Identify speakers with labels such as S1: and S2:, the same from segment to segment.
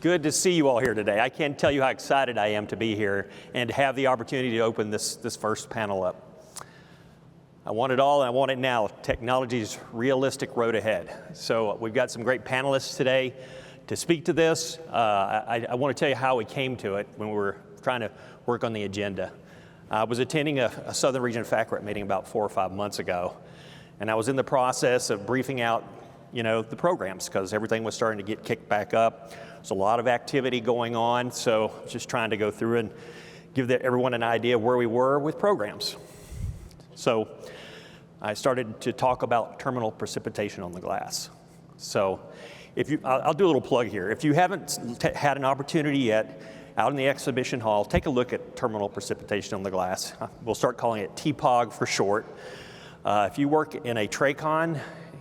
S1: good to see you all here today. I can't tell you how excited I am to be here and to have the opportunity to open this first panel up. I want it all, and I want it now. Technology's realistic road ahead. So we've got some great panelists today to speak to this. I want to tell you how we came to it when we were trying to work on the agenda. I was attending a Southern Region FAC Rep meeting about 4 or 5 months ago, and I was in the process of briefing out, the programs, because everything was starting to get kicked back up. There's a lot of activity going on, so I was just trying to go through and give everyone an idea of where we were with programs. So I started to talk about terminal precipitation on the glass. So I'll do a little plug here. If you haven't had an opportunity yet, out in the exhibition hall, take a look at terminal precipitation on the glass. We'll start calling it TPOG for short. If you work in a TRACON,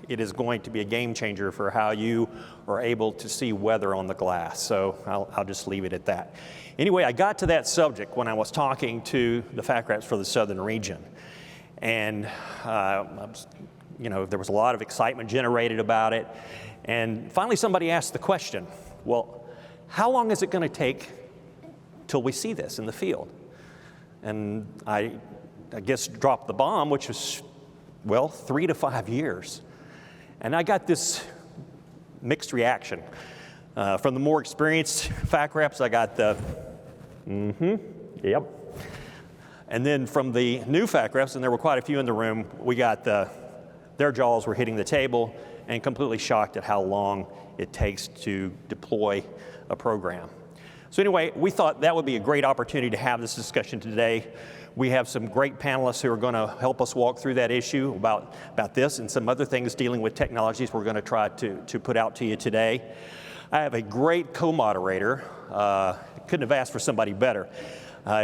S1: it is going to be a game changer for how you are able to see weather on the glass. So I'll just leave it at that. Anyway, I got to that subject when I was talking to the FAC reps for the Southern Region. And there was a lot of excitement generated about it. And finally somebody asked the question, well, how long is it going to take till we see this in the field? And I guess dropped the bomb, which was, 3 to 5 years. And I got this mixed reaction. From the more experienced FAC reps, I got the, yep. And then from the new FAC reps, and there were quite a few in the room, we got their jaws were hitting the table and completely shocked at how long it takes to deploy a program. So anyway, we thought that would be a great opportunity to have this discussion today. We have some great panelists who are going to help us walk through that issue about this and some other things dealing with technologies we're going to try to put out to you today. I have a great co-moderator. Couldn't have asked for somebody better.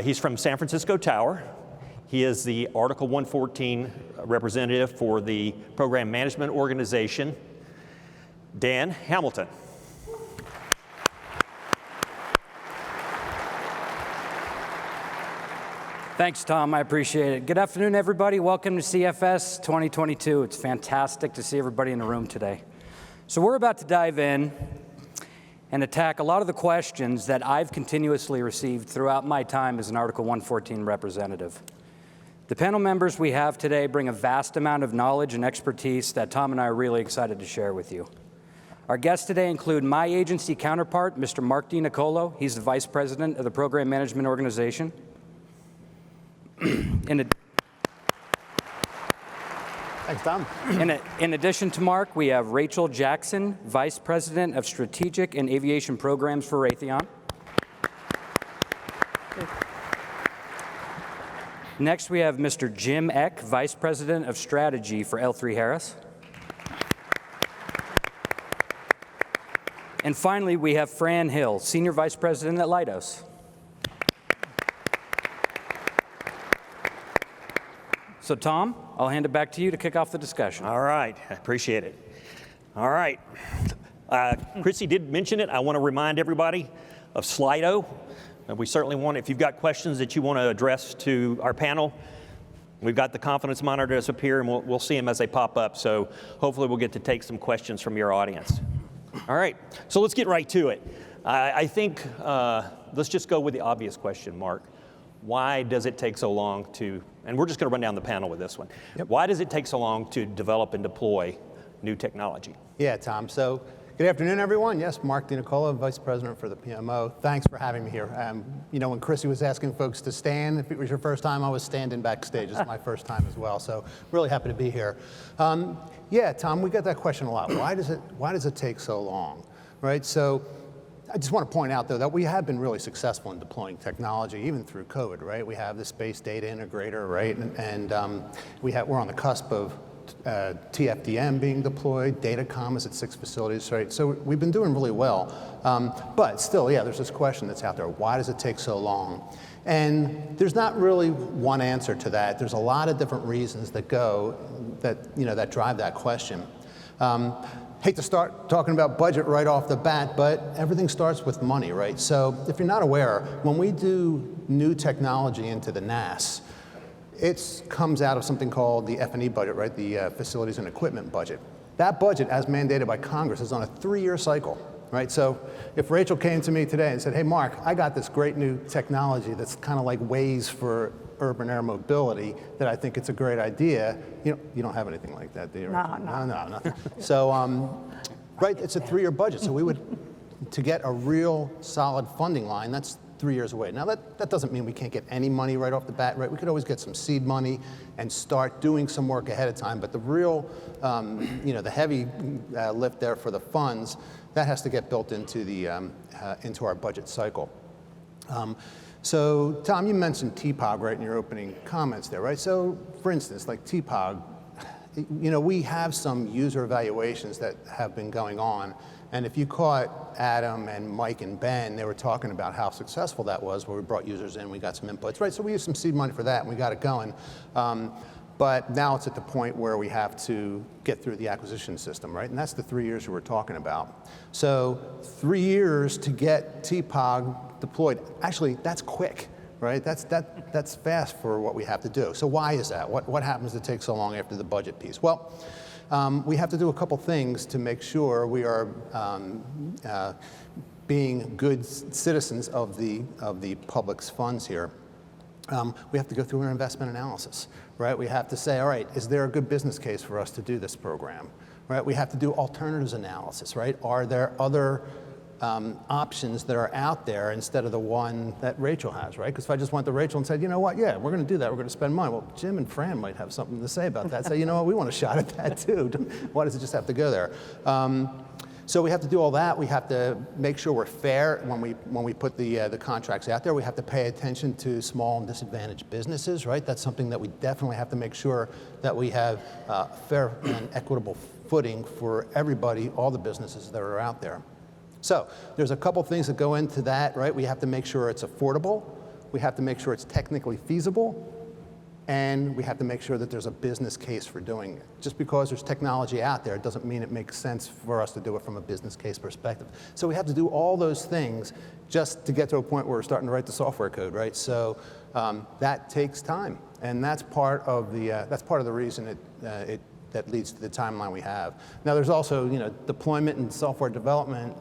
S1: He's from San Francisco Tower. He is the Article 114 representative for the Program Management Organization, Dan Hamilton.
S2: Thanks, Tom. I appreciate it. Good afternoon, everybody. Welcome to CFS 2022. It's fantastic to see everybody in the room today. So we're about to dive in and attack a lot of the questions that I've continuously received throughout my time as an Article 114 representative. The panel members we have today bring a vast amount of knowledge and expertise that Tom and I are really excited to share with you. Our guests today include my agency counterpart, Mr. Mark DeNicuolo. He's the Vice President of the Program Management Organization.
S3: Thanks, Tom.
S2: In addition to Mark, we have Rachel Jackson, Vice President of Strategic and Aviation Programs for Raytheon. Next, we have Mr. Jim Eck, Vice President of Strategy for L3 Harris. And finally, we have Fran Hill, Senior Vice President at Leidos. So Tom, I'll hand it back to you to kick off the discussion.
S1: All right, I appreciate it. All right, Chrissy did mention it. I want to remind everybody of Slido. We certainly want, if you've got questions that you want to address to our panel, we've got the confidence monitors up here, and we'll see them as they pop up. So hopefully we'll get to take some questions from your audience. All right, so let's get right to it. I think let's just go with the obvious question, Mark. Why does it take so long to, and we're just going to run down the panel with this one. Yep. Why does it take so long to develop and deploy new technology?
S3: Yeah, Tom. So good afternoon, everyone. Yes, Mark DeNicuolo, Vice President for the PMO. Thanks for having me here. When Chrissy was asking folks to stand, if it was your first time, I was standing backstage. It's my first time as well. So really happy to be here. Yeah, Tom, we get that question a lot. Why does it take so long, right? So I just want to point out, though, that we have been really successful in deploying technology, even through COVID, right? We have the Space Data Integrator, right? And we're on the cusp of TFDM being deployed. Datacom is at 6 facilities, right? So we've been doing really well. But still, yeah, there's this question that's out there. Why does it take so long? And there's not really one answer to that. There's a lot of different reasons that drive that question. Hate to start talking about budget right off the bat, but everything starts with money, right? So if you're not aware, when we do new technology into the NAS, it comes out of something called the F&E budget, right? The Facilities and Equipment budget. That budget, as mandated by Congress, is on a 3-year cycle. right? So if Rachel came to me today and said, hey, Mark, I got this great new technology that's kind of like Waze for urban air mobility that I think it's a great idea. You don't have anything like that, do you?
S4: No,
S3: nothing. So, right, it's a 3-year budget. So we would, to get a real solid funding line, that's 3 years away. Now that doesn't mean we can't get any money right off the bat, right? We could always get some seed money and start doing some work ahead of time. But the real, the heavy lift there for the funds, that has to get built into into our budget cycle. So, Tom, you mentioned TPOG, right, in your opening comments there, right? So, for instance, like TPOG, we have some user evaluations that have been going on. And if you caught Adam and Mike and Ben, they were talking about how successful that was, where we brought users in, we got some inputs, right? So we used some seed money for that, and we got it going. But now it's at the point where we have to get through the acquisition system, right? And that's the 3 years we were talking about. So 3 years to get TPOG deployed. Actually, that's quick, right? That's fast for what we have to do. So why is that? What happens to take so long after the budget piece? Well, we have to do a couple things to make sure we are being good citizens of the public's funds here. We have to go through an investment analysis, right? We have to say, all right, is there a good business case for us to do this program, right? We have to do alternatives analysis, right? Are there other options that are out there instead of the one that Rachel has, right? Because if I just went to Rachel and said, you know what, yeah, we're going to do that, we're going to spend money. Well, Jim and Fran might have something to say about that. Say, you know what, we want a shot at that too. Why does it just have to go there? So we have to do all that. We have to make sure we're fair when we put the contracts out there. We have to pay attention to small and disadvantaged businesses, right? That's something that we definitely have to make sure that we have fair and equitable footing for everybody, all the businesses that are out there. So there's a couple things that go into that, right? We have to make sure it's affordable. We have to make sure it's technically feasible. And we have to make sure that there's a business case for doing it. Just because there's technology out there doesn't mean it makes sense for us to do it from a business case perspective. So we have to do all those things just to get to a point where we're starting to write the software code, right? So that takes time. And that's part of the reason that leads to the timeline we have. Now there's also, deployment and software development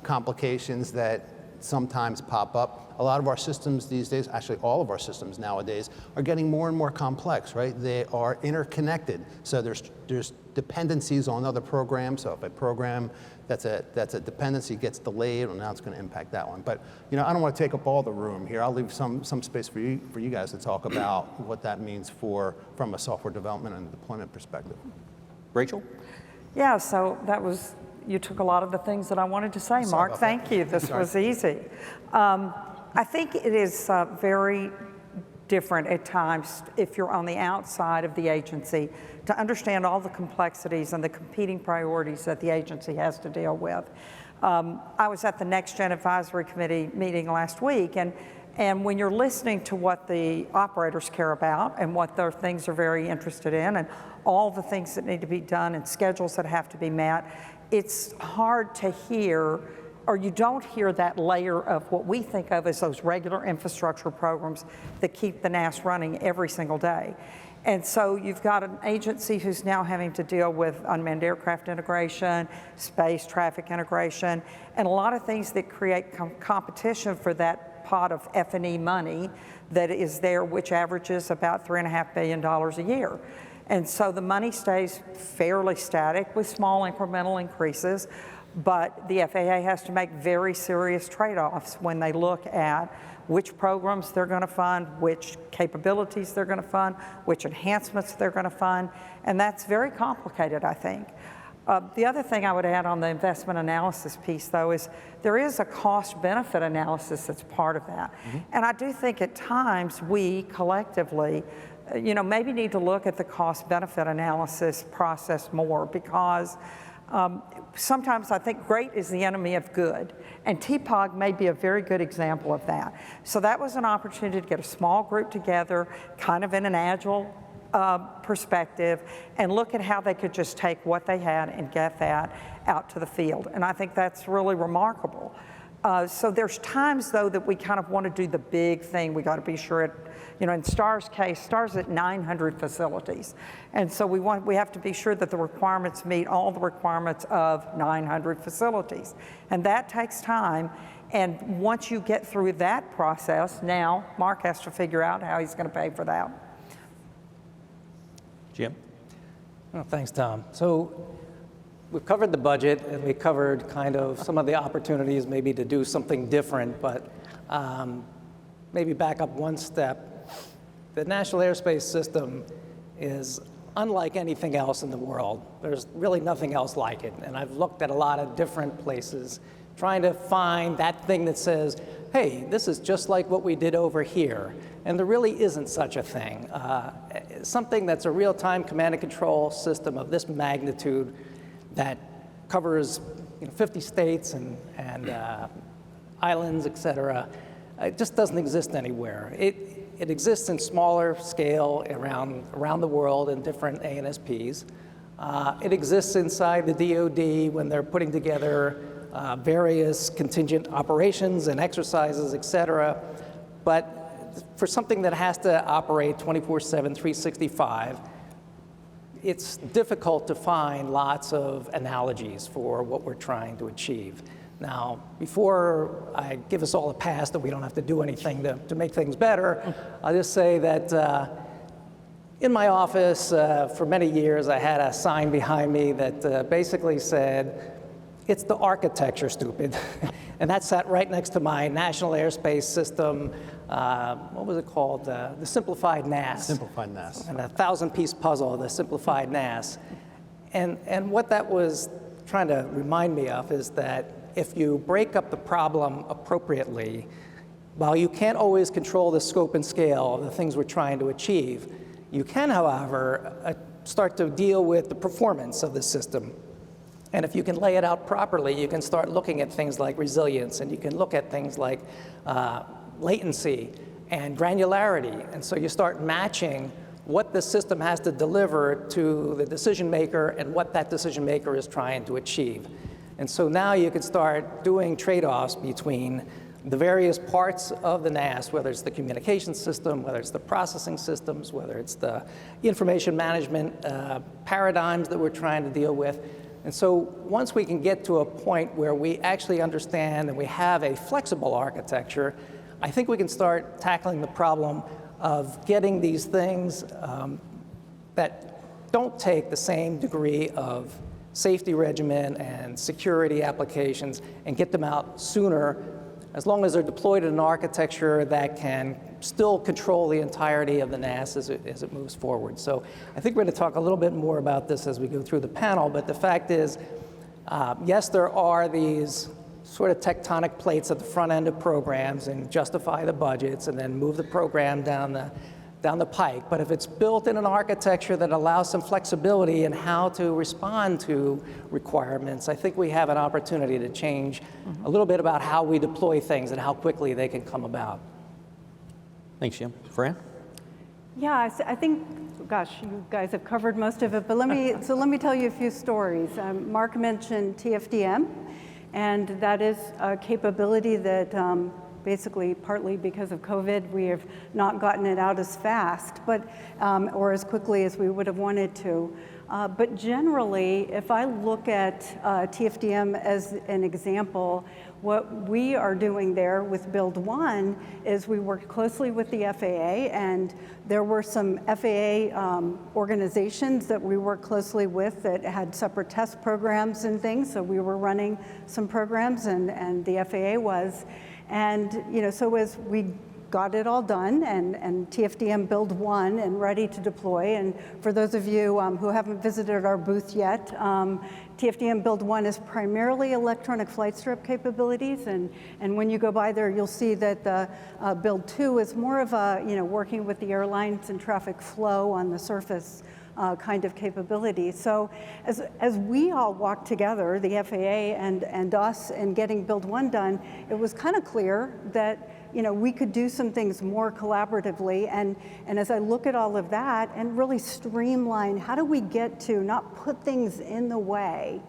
S3: complications that sometimes pop up. A lot of our systems these days, actually all of our systems nowadays, are getting more and more complex, right? They are interconnected. So there's dependencies on other programs. So if a program that's a dependency gets delayed, well, now it's going to impact that one. But I don't want to take up all the room here. I'll leave some space for you guys to talk about what that means from a software development and deployment perspective.
S1: Rachel?
S4: Yeah, so you took a lot of the things that I wanted to say, Mark. Thank you. This was easy. I think it is very different at times if you're on the outside of the agency to understand all the complexities and the competing priorities that the agency has to deal with. I was at the Next Gen Advisory Committee meeting last week, and when you're listening to what the operators care about and what their things are very interested in and all the things that need to be done and schedules that have to be met, it's hard to hear, or you don't hear that layer of what we think of as those regular infrastructure programs that keep the NAS running every single day. And so you've got an agency who's now having to deal with unmanned aircraft integration, space traffic integration, and a lot of things that create competition for that pot of F&E money that is there, which averages about $3.5 billion a year. And so the money stays fairly static with small incremental increases, but the FAA has to make very serious trade-offs when they look at which programs they're going to fund, which capabilities they're going to fund, which enhancements they're going to fund, and that's very complicated, I think. The other thing I would add on the investment analysis piece, though, is there is a cost-benefit analysis that's part of that. Mm-hmm. And I do think at times we collectively maybe need to look at the cost-benefit analysis process more, because sometimes I think great is the enemy of good, and TPOG may be a very good example of that. So that was an opportunity to get a small group together, kind of in an agile perspective, and look at how they could just take what they had and get that out to the field. And I think that's really remarkable. So there's times, though, that we kind of want to do the big thing. We got to be sure it, in STAR's case, STAR's at 900 facilities. And so we have to be sure that the requirements meet all the requirements of 900 facilities. And that takes time. And once you get through that process, now Mark has to figure out how he's going to pay for that.
S1: Jim?
S5: Oh, thanks, Tom. So we've covered the budget, and we covered kind of some of the opportunities maybe to do something different, but maybe back up one step. The National Airspace System is unlike anything else in the world. There's really nothing else like it, and I've looked at a lot of different places trying to find that thing that says, hey, this is just like what we did over here. And there really isn't such a thing. Something that's a real-time command and control system of this magnitude that covers 50 states and islands, et cetera, it just doesn't exist anywhere. It exists in smaller scale around the world in different ANSPs. It exists inside the DoD when they're putting together various contingent operations and exercises, et cetera. But for something that has to operate 24/7, 365, it's difficult to find lots of analogies for what we're trying to achieve. Now, before I give us all a pass that we don't have to do anything to make things better, I'll just say that in my office for many years, I had a sign behind me that basically said, "It's the architecture, stupid." And that sat right next to my National Airspace System, what was it called? The Simplified NAS.
S3: Simplified NAS.
S5: And a 1,000-piece puzzle, the Simplified NAS. And what that was trying to remind me of is that if you break up the problem appropriately, while you can't always control the scope and scale of the things we're trying to achieve, you can, however, start to deal with the performance of the system. And if you can lay it out properly, you can start looking at things like resilience, and you can look at things like latency and granularity. And so you start matching what the system has to deliver to the decision maker and what that decision maker is trying to achieve. And so now you can start doing trade-offs between the various parts of the NAS, whether it's the communication system, whether it's the processing systems, whether it's the information management paradigms that we're trying to deal with. And so once we can get to a point where we actually understand and we have a flexible architecture, I think we can start tackling the problem of getting these things that don't take the same degree of safety regimen and security applications and get them out sooner, as long as they're deployed in an architecture that can still control the entirety of the NAS as it moves forward. So I think we're going to talk a little bit more about this as we go through the panel, but the fact is, yes, there are these sort of tectonic plates at the front end of programs and justify the budgets and then move the program down the pike. But if it's built in an architecture that allows some flexibility in how to respond to requirements, I think we have an opportunity to change a little bit about how we deploy things and how quickly they can come about.
S1: Thanks, Jim. Fran?
S6: Yeah, I think, gosh, you guys have covered most of it, but let me tell you a few stories. Mark mentioned TFDM, and that is a capability that basically partly because of COVID, we have not gotten it out as fast, but or as quickly as we would have wanted to. But generally, if I look at TFDM as an example, what we are doing there with Build One is we worked closely with the FAA, and there were some FAA organizations that we worked closely with that had separate test programs and things, so we were running some programs, and the FAA was. And so as we got it all done and TFDM Build One and ready to deploy, and for those of you who haven't visited our booth yet, TFDM Build One is primarily electronic flight strip capabilities, and when you go by there, you'll see that the Build Two is more of a working with the airlines and traffic flow on the surface kind of capability. So as we all walked together, the FAA and us, in getting Build One done, it was kind of clear that we could do some things more collaboratively, and as I look at all of that and really streamline, how do we get to not put things in the way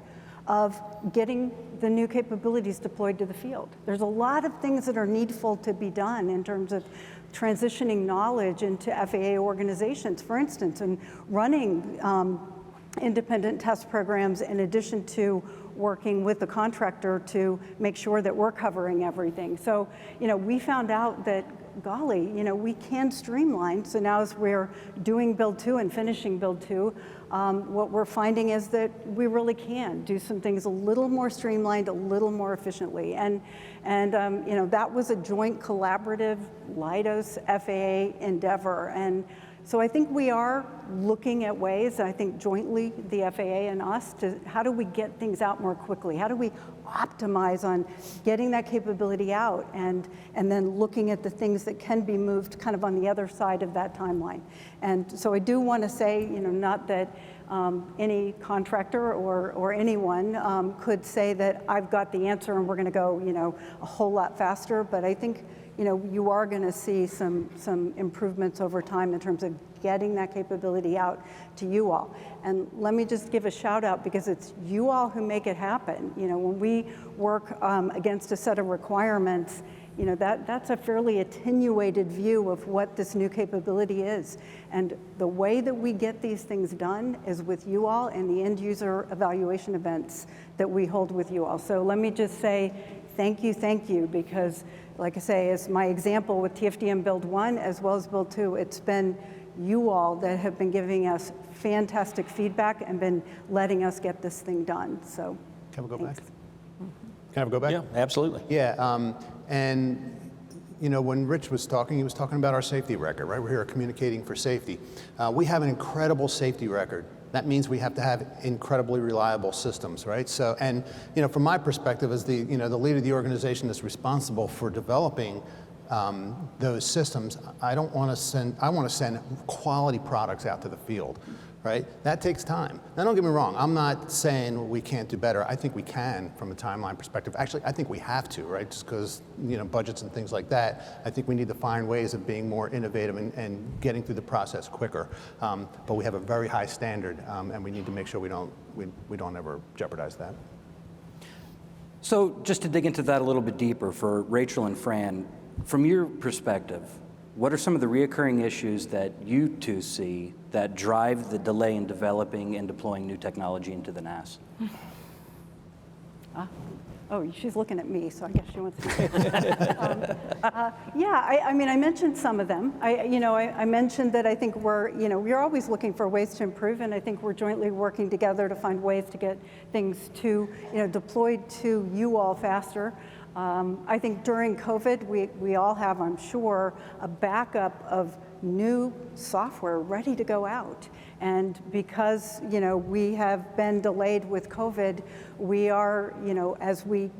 S6: of getting the new capabilities deployed to the field. There's a lot of things that are needful to be done in terms of transitioning knowledge into FAA organizations, for instance, and running independent test programs in addition to working with the contractor to make sure that we're covering everything. So, we found out that, golly, we can streamline. So now as we're doing build 2 and finishing build 2, what we're finding is that we really can do some things a little more streamlined, a little more efficiently. And that was a joint collaborative Leidos FAA endeavor. And so I think we are looking at ways, I think jointly, the FAA and us, to how do we get things out more quickly? How do we optimize on getting that capability out and then looking at the things that can be moved kind of on the other side of that timeline? And so I do want to say, not that any contractor or anyone could say that I've got the answer and we're going to go, a whole lot faster, but I think you are going to see some improvements over time in terms of getting that capability out to you all. And let me just give a shout out, because it's you all who make it happen. When we work against a set of requirements, that's a fairly attenuated view of what this new capability is. And the way that we get these things done is with you all and the end user evaluation events that we hold with you all. So let me just say thank you, because like I say, as my example with TFDM Build 1 as well as Build 2, it's been you all that have been giving us fantastic feedback and been letting us get this thing done. So
S3: Can we go
S6: thanks.
S3: back? Can I go back?
S1: Yeah, absolutely.
S3: Yeah, and when Rich was talking, he was talking about our safety record, right? We're here communicating for safety. We have an incredible safety record. That means we have to have incredibly reliable systems, right? So, and from my perspective as the the leader of the organization that's responsible for developing those systems, I want to send quality products out to the field, right? That takes time. Now, don't get me wrong. I'm not saying we can't do better. I think we can from a timeline perspective. Actually, I think we have to, right? Just because, budgets and things like that. I think we need to find ways of being more innovative and getting through the process quicker. But we have a very high standard, and we need to make sure we don't ever jeopardize that.
S2: So just to dig into that a little bit deeper for Rachel and Fran, from your perspective, what are some of the reoccurring issues that you two see that drive the delay in developing and deploying new technology into the NAS?
S6: Oh, she's looking at me, so I guess she wants to. I mentioned some of them. I mentioned that I think we're always looking for ways to improve, and I think we're jointly working together to find ways to get things deployed to you all faster. I think during COVID, we all have, I'm sure, a backup of new software ready to go out. And because, we have been delayed with COVID, we are, as we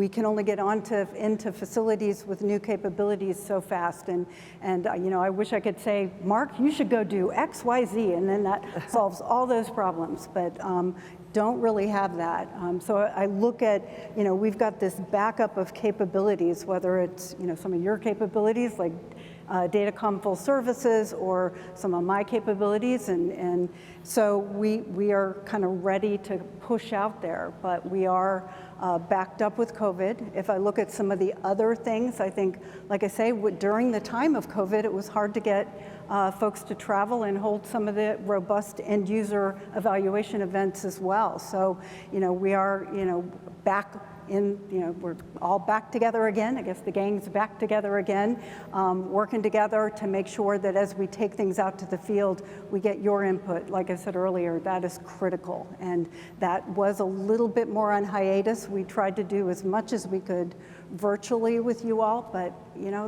S6: can only get into facilities with new capabilities so fast. And I wish I could say, Mark, you should go do X, Y, Z, and then that solves all those problems. But don't really have that. So I look at, we've got this backup of capabilities, whether it's, some of your capabilities like Datacom full services or some of my capabilities. And so we are kind of ready to push out there, but we are backed up with COVID. If I look at some of the other things, I think, like I say, during the time of COVID, it was hard to get folks to travel and hold some of the robust end user evaluation events as well. So, we are, back in, we're all back together again. I guess the gang's back together again, working together to make sure that as we take things out to the field, we get your input. Like I said earlier, that is critical. And that was a little bit more on hiatus. We tried to do as much as we could virtually with you all, but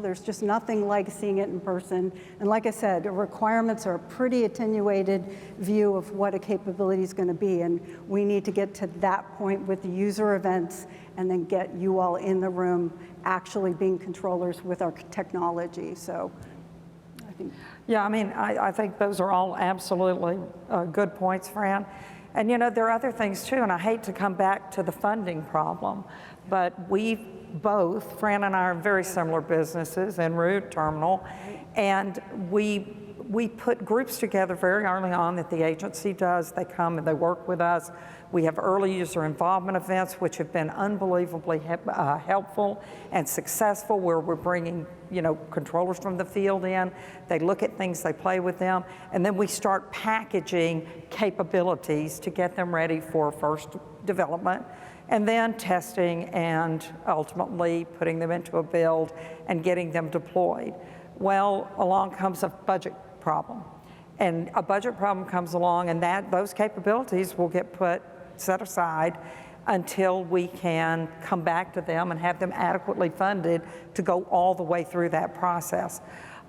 S6: there's just nothing like seeing it in person. And like I said, the requirements are a pretty attenuated view of what a capability is going to be, and we need to get to that point with the user events and then get you all in the room actually being controllers with our technology. So I think.
S4: Yeah, I think those are all absolutely good points, Fran. And there are other things too, and I hate to come back to the funding problem, but we've both, Fran and I are very similar businesses, en route, terminal, and we put groups together very early on that the agency does. They come and they work with us. We have early user involvement events, which have been unbelievably helpful and successful, where we're bringing, controllers from the field in. They look at things, they play with them, and then we start packaging capabilities to get them ready for first development, and then testing and ultimately putting them into a build and getting them deployed. Well, along comes a budget problem. And a budget problem comes along, and those capabilities will get set aside until we can come back to them and have them adequately funded to go all the way through that process.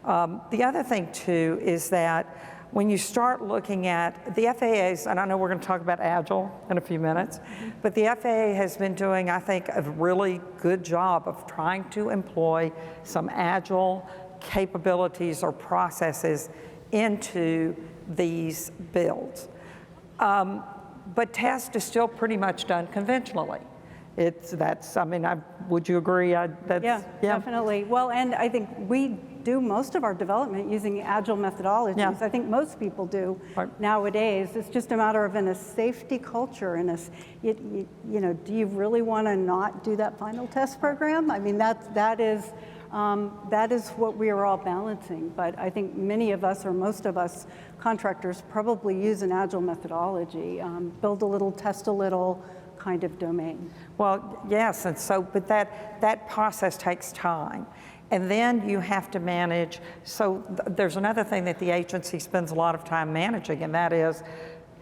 S4: The other thing too is that when you start looking at the FAA's, and I know we're going to talk about Agile in a few minutes, but the FAA has been doing, I think, a really good job of trying to employ some Agile capabilities or processes into these builds. But test is still pretty much done conventionally. Would you agree?
S6: Yeah, definitely. Well, and I think we do most of our development using Agile methodologies.
S4: Yeah.
S6: I think most people do nowadays. It's just a matter of in a safety culture, do you really want to not do that final test program? I mean, that is what we are all balancing. But I think many of us, or most of us, contractors probably use an Agile methodology, build a little, test a little kind of domain.
S4: Well, yes, and so, but that process takes time. And then you have to manage, there's another thing that the agency spends a lot of time managing, and that is,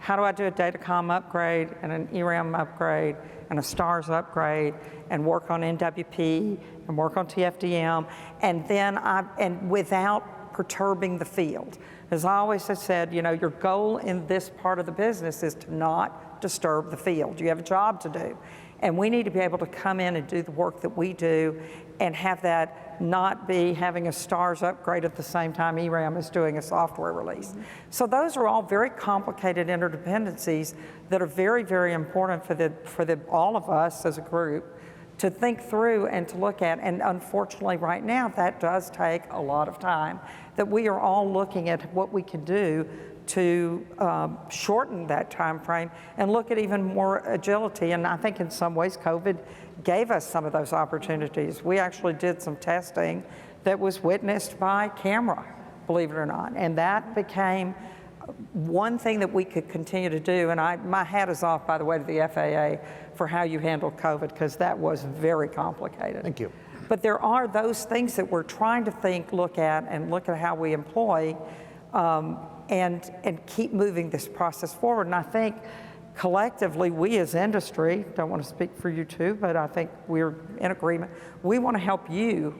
S4: how do I do a Datacom upgrade and an ERAM upgrade and a STARS upgrade and work on NWP and work on TFDM, and then without perturbing the field. As I always have said, your goal in this part of the business is to not disturb the field. You have a job to do. And we need to be able to come in and do the work that we do and have that not be having a STARS upgrade at the same time ERAM is doing a software release. So those are all very complicated interdependencies that are very, very important for all of us as a group to think through and to look at. And unfortunately right now, that does take a lot of time, that we are all looking at what we can do to shorten that time frame and look at even more agility. And I think in some ways COVID gave us some of those opportunities. We actually did some testing that was witnessed by camera, believe it or not. And that became one thing that we could continue to do. And my hat is off, by the way, to the FAA for how you handled COVID, because that was very complicated.
S3: Thank you.
S4: But there are those things that we're trying to look at how we employ and keep moving this process forward. And I think collectively, we as industry, don't want to speak for you two, but I think we're in agreement. We want to help you,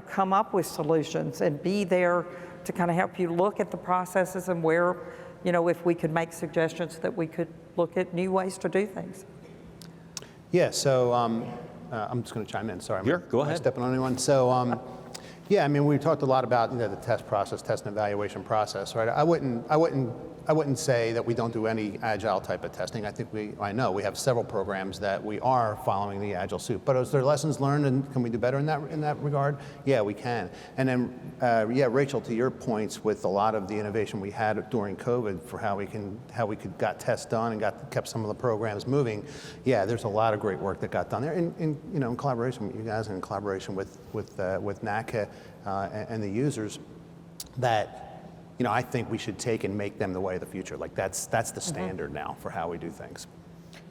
S4: come up with solutions and be there to kind of help you look at the processes and where, if we could make suggestions that we could look at new ways to do things.
S3: Yeah, so I'm just going to chime in. Sorry,
S1: Sure, go ahead.
S3: Stepping on anyone. So, yeah, we talked a lot about the test process, test and evaluation process, right? I wouldn't say that we don't do any agile type of testing. I know we have several programs that we are following the agile suit. But is there lessons learned, and can we do better in that regard? Yeah, we can. And then, Rachel, to your points with a lot of the innovation we had during COVID for how we got tests done and kept some of the programs moving. Yeah, there's a lot of great work that got done there, in collaboration with you guys and in collaboration with NACA and the users that. I think we should take and make them the way of the future. Like that's the standard now for how we do things.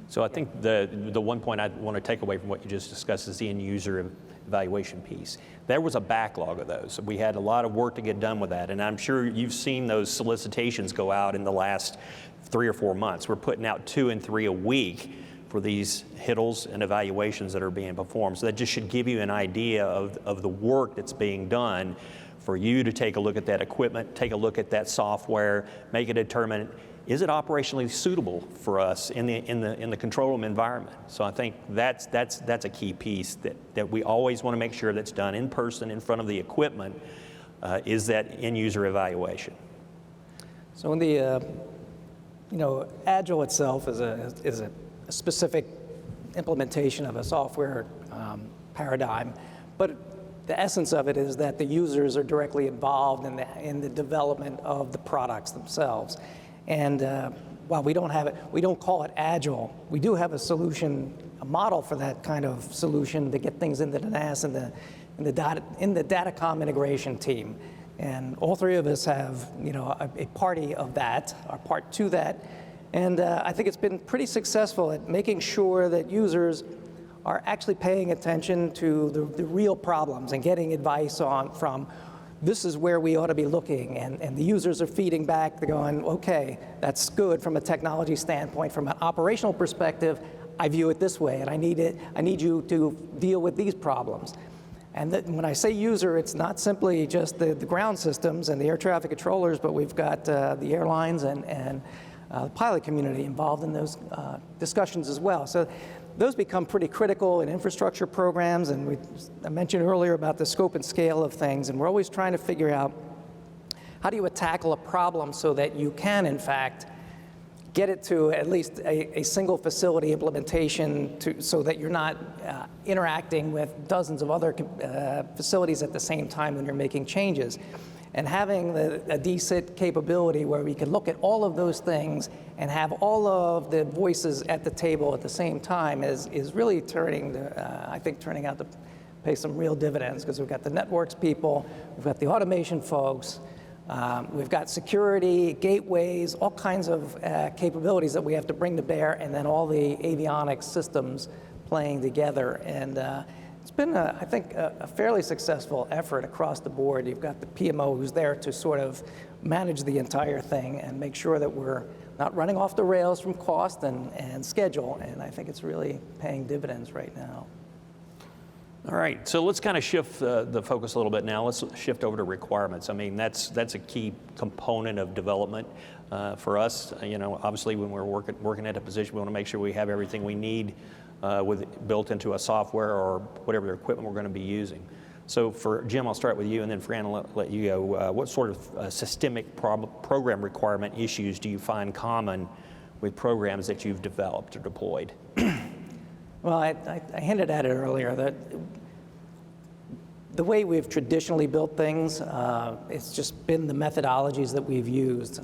S1: So I think the one point I want to take away from what you just discussed is the end user evaluation piece. There was a backlog of those. We had a lot of work to get done with that, and I'm sure you've seen those solicitations go out in the last 3 or 4 months. We're putting out 2 and 3 a week for these HITLs and evaluations that are being performed. So that just should give you an idea of the work that's being done for you to take a look at that equipment, take a look at that software, make a determination, is it operationally suitable for us in the control room environment? So I think that's a key piece that we always want to make sure that's done in person in front of the equipment, is that end user evaluation.
S5: So in the Agile itself is a specific implementation of a software paradigm. But the essence of it is that the users are directly involved in the development of the products themselves. And while we don't call it agile, we do have a solution, a model for that kind of solution to get things into the NAS and in the Datacom integration team. And all three of us have, a party of that, our part to that. And I think it's been pretty successful at making sure that users are actually paying attention to the real problems and getting advice from this is where we ought to be looking. And the users are feeding back, they're going, okay, that's good from a technology standpoint. From an operational perspective, I view it this way, and I need you to deal with these problems. And when I say user, it's not simply just the ground systems and the air traffic controllers, but we've got the airlines and the pilot community involved in those discussions as well. So those become pretty critical in infrastructure programs, and I mentioned earlier about the scope and scale of things, and we're always trying to figure out how do you tackle a problem so that you can, in fact, get it to at least a single facility implementation so that you're not interacting with dozens of other facilities at the same time when you're making changes. And having a DSIT capability where we can look at all of those things and have all of the voices at the table at the same time is really I think turning out to pay some real dividends, because we've got the networks people, we've got the automation folks, we've got security, gateways, all kinds of capabilities that we have to bring to bear, and then all the avionics systems playing together. And it's been, I think, a fairly successful effort across the board. You've got the PMO who's there to sort of manage the entire thing and make sure that we're not running off the rails from cost and schedule, and I think it's really paying dividends right now.
S1: All right, so let's kind of shift the focus a little bit now. Let's shift over to requirements. I mean, that's a key component of development for us. Obviously, when we're working at a position, we want to make sure we have everything we need built into a software or whatever equipment we're going to be using. So for Jim, I'll start with you, and then Fran, I'll let you go. What sort of systemic program requirement issues do you find common with programs that you've developed or deployed?
S5: Well, I hinted at it earlier that the way we've traditionally built things, it's just been the methodologies that we've used.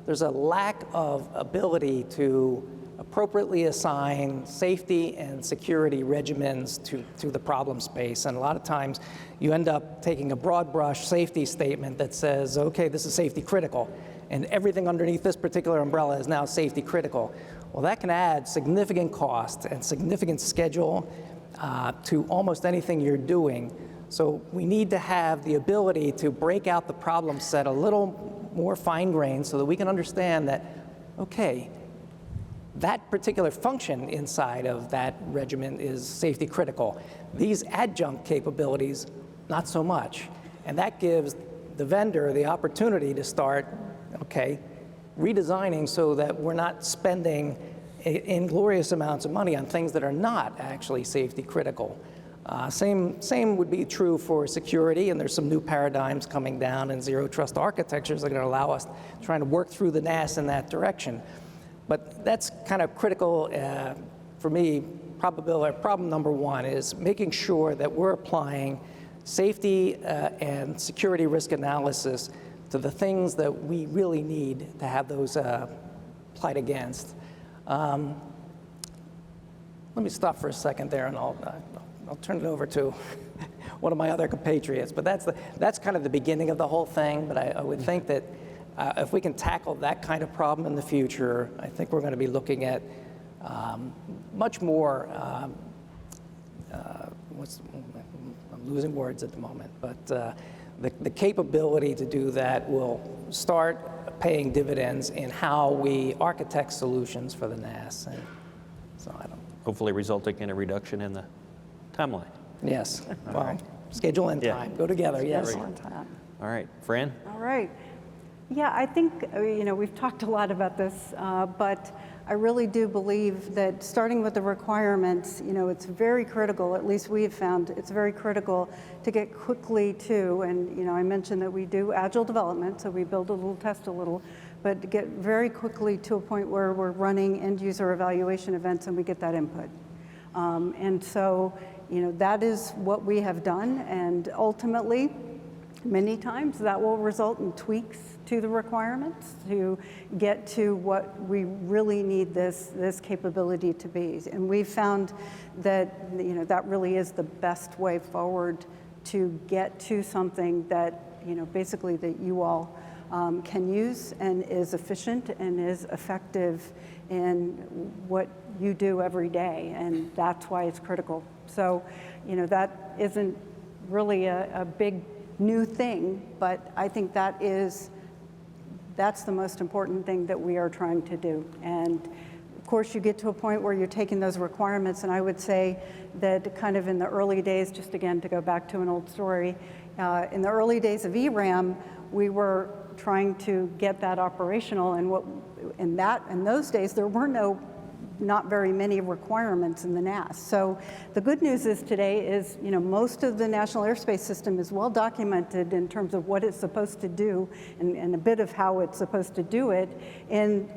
S5: There's a lack of ability to appropriately assign safety and security regimens to the problem space. And a lot of times you end up taking a broad brush safety statement that says, okay, this is safety critical, and everything underneath this particular umbrella is now safety critical. Well, that can add significant cost and significant schedule to almost anything you're doing. So we need to have the ability to break out the problem set a little more fine-grained so that we can understand that, okay, that particular function inside of that regimen is safety critical. These adjunct capabilities, not so much. And that gives the vendor the opportunity to start, okay, redesigning so that we're not spending inglorious amounts of money on things that are not actually safety critical. Same would be true for security, and there's some new paradigms coming down, and zero trust architectures that are going to allow us trying to work through the NAS in that direction. But that's kind of critical for me. Problem number one is making sure that we're applying safety and security risk analysis to the things that we really need to have those applied against. Let me stop for a second there, and I'll turn it over to one of my other compatriots. But that's kind of the beginning of the whole thing. But I would think that if we can tackle that kind of problem in the future, I think we're going to be looking at much more. I'm losing words at the moment, but the capability to do that will start paying dividends in how we architect solutions for the NAS. And so I don't.
S1: Hopefully resulting in a reduction in the timeline.
S5: Yes. Well, schedule and time go together. Yes.
S4: Schedule and time.
S1: All right, Fran?
S6: All right. Yeah, I think, we've talked a lot about this, but I really do believe that starting with the requirements, it's very critical, at least we have found, it's very critical to get quickly to, and I mentioned that we do agile development, so we build a little, test a little, but to get very quickly to a point where we're running end user evaluation events and we get that input. And so, that is what we have done, and ultimately, many times that will result in tweaks to the requirements to get to what we really need this capability to be. And we've found that that really is the best way forward to get to something that basically that you all can use and is efficient and is effective in what you do every day, and that's why it's critical. So that isn't really a big new thing, but I think that's the most important thing that we are trying to do. And of course, you get to a point where you're taking those requirements, and I would say that kind of in the early days, just again to go back to an old story, in the early days of ERAM, we were trying to get that operational, and in those days there were not very many requirements in the NAS. So the good news is today is, most of the National Airspace System is well documented in terms of what it's supposed to do and a bit of how it's supposed to do it in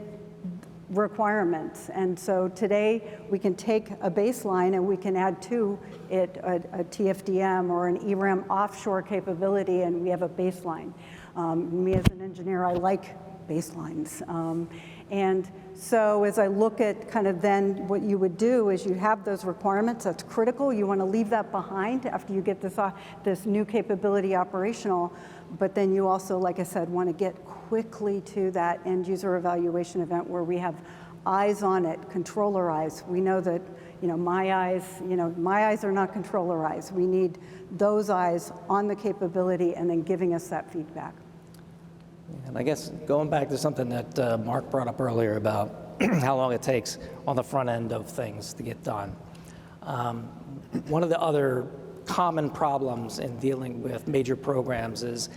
S6: requirements. And so today we can take a baseline and we can add to it a TFDM or an ERAM offshore capability, and we have a baseline. Me as an engineer, I like baselines. And so as I look at kind of then what you would do is you have those requirements, that's critical. You want to leave that behind after you get this new capability operational. But then you also, like I said, want to get quickly to that end user evaluation event where we have eyes on it, controller eyes. We know that, my eyes are not controller eyes. We need those eyes on the capability and then giving us that feedback.
S5: And I guess going back to something that Mark brought up earlier about how long it takes on the front end of things to get done. One of the other common problems in dealing with major programs is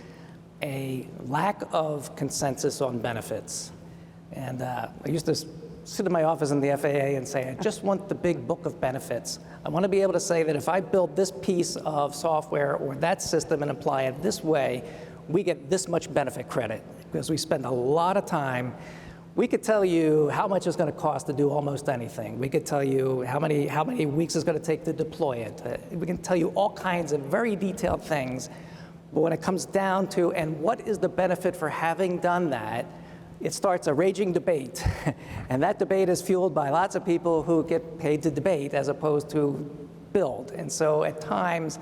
S5: a lack of consensus on benefits. And I used to sit in my office in the FAA and say, I just want the big book of benefits. I want to be able to say that if I build this piece of software or that system and apply it this way, we get this much benefit credit, because we spend a lot of time. We could tell you how much it's going to cost to do almost anything. We could tell you how many weeks it's going to take to deploy it. We can tell you all kinds of very detailed things. But when it comes down to, and what is the benefit for having done that, it starts a raging debate. And that debate is fueled by lots of people who get paid to debate as opposed to build. And so at times,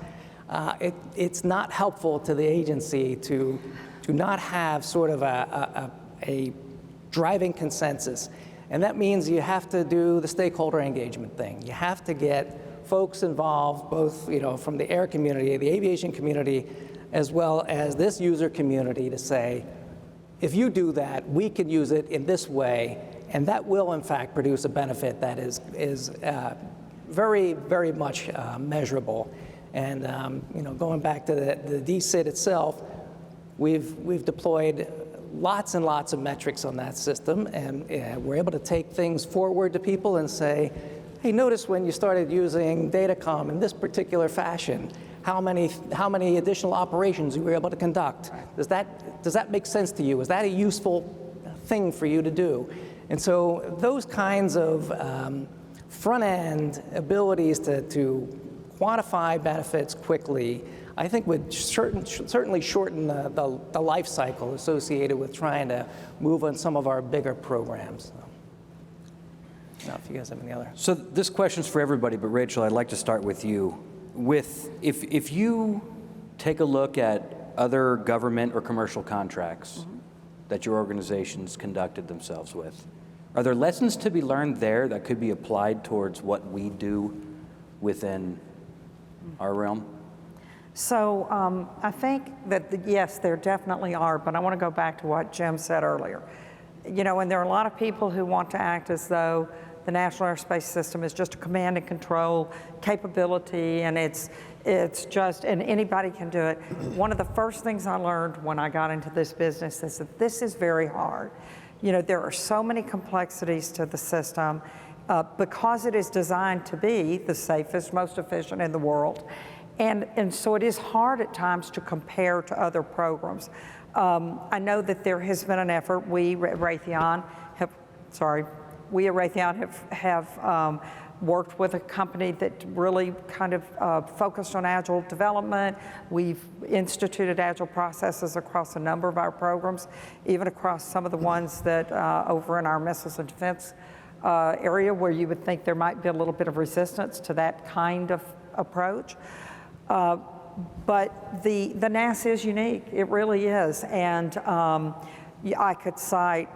S5: it's not helpful to the agency to not have sort of a driving consensus. And that means you have to do the stakeholder engagement thing. You have to get folks involved, both from the air community, the aviation community, as well as this user community, to say, if you do that, we can use it in this way, and that will in fact produce a benefit that is very, very much measurable. And going back to the DCIT itself, we've deployed lots and lots of metrics on that system, and we're able to take things forward to people and say, hey, notice when you started using Datacom in this particular fashion, how many additional operations you were able to conduct. Does that make sense to you? Is that a useful thing for you to do? And so those kinds of front-end abilities to quantify benefits quickly, I think would certainly shorten the life cycle associated with trying to move on some of our bigger programs. Now, if you guys have any other.
S7: So this question's for everybody, but Rachel, I'd like to start with you. If you take a look at other government or commercial contracts that your organizations conducted themselves with, are there lessons to be learned there that could be applied towards what we do within our realm?
S4: So I think that, yes, there definitely are, but I want to go back to what Jim said earlier. And there are a lot of people who want to act as though the National Airspace System is just a command and control capability, and it's just, and anybody can do it. One of the first things I learned when I got into this business is that this is very hard. There are so many complexities to the system because it is designed to be the safest, most efficient in the world. And so it is hard at times to compare to other programs. I know that there has been an effort, we at Raytheon have worked with a company that really kind of focused on agile development. We've instituted agile processes across a number of our programs, even across some of the ones that over in our missiles and defense area where you would think there might be a little bit of resistance to that kind of approach. But the NAS is unique, it really is. And I could cite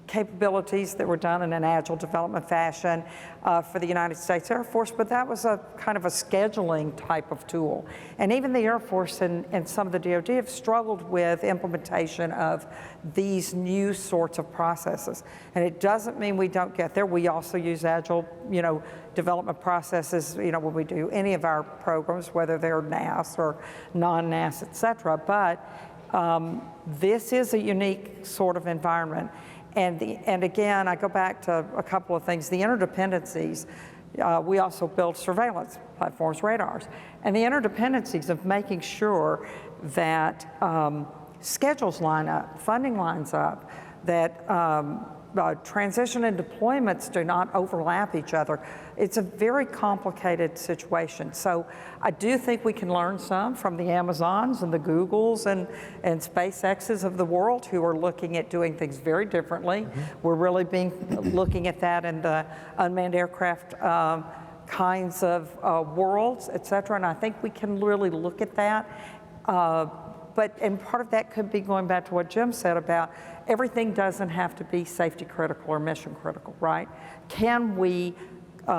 S4: capabilities that were done in an agile development fashion for the United States Air Force, but that was a kind of a scheduling type of tool. And even the Air Force and some of the DoD have struggled with implementation of these new sorts of processes. And it doesn't mean we don't get there. We also use agile, development processes, when we do any of our programs, whether they're NAS or non-NAS, et cetera. But this is a unique sort of environment. And again, I go back to a couple of things. The interdependencies, we also build surveillance platforms, radars. And the interdependencies of making sure that schedules line up, funding lines up, that transition and deployments do not overlap each other. It's a very complicated situation. So I do think we can learn some from the Amazons and the Googles and SpaceXs of the world who are looking at doing things very differently. We're really looking at that in the unmanned aircraft kinds of worlds, et cetera. And I think we can really look at that. And part of that could be going back to what Jim said about everything doesn't have to be safety critical or mission critical, right? Can we do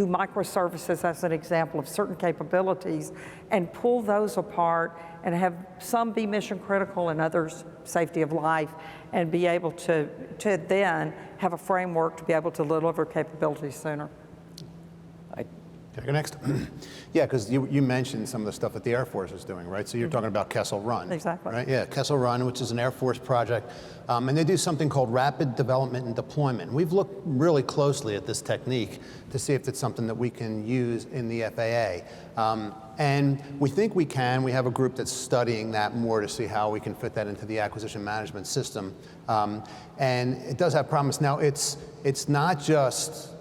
S4: microservices as an example of certain capabilities and pull those apart and have some be mission critical and others safety of life, and be able to then have a framework to be able to deliver capabilities sooner?
S3: Can I go next? Yeah, because you mentioned some of the stuff that the Air Force is doing, right? So you're talking about Kessel Run.
S4: Exactly.
S3: Right? Yeah, Kessel Run, which is an Air Force project. And they do something called rapid development and deployment. We've looked really closely at this technique to see if it's something that we can use in the FAA. And we think we can. We have a group that's studying that more to see how we can fit that into the acquisition management system. And it does have promise. Now, it's not just,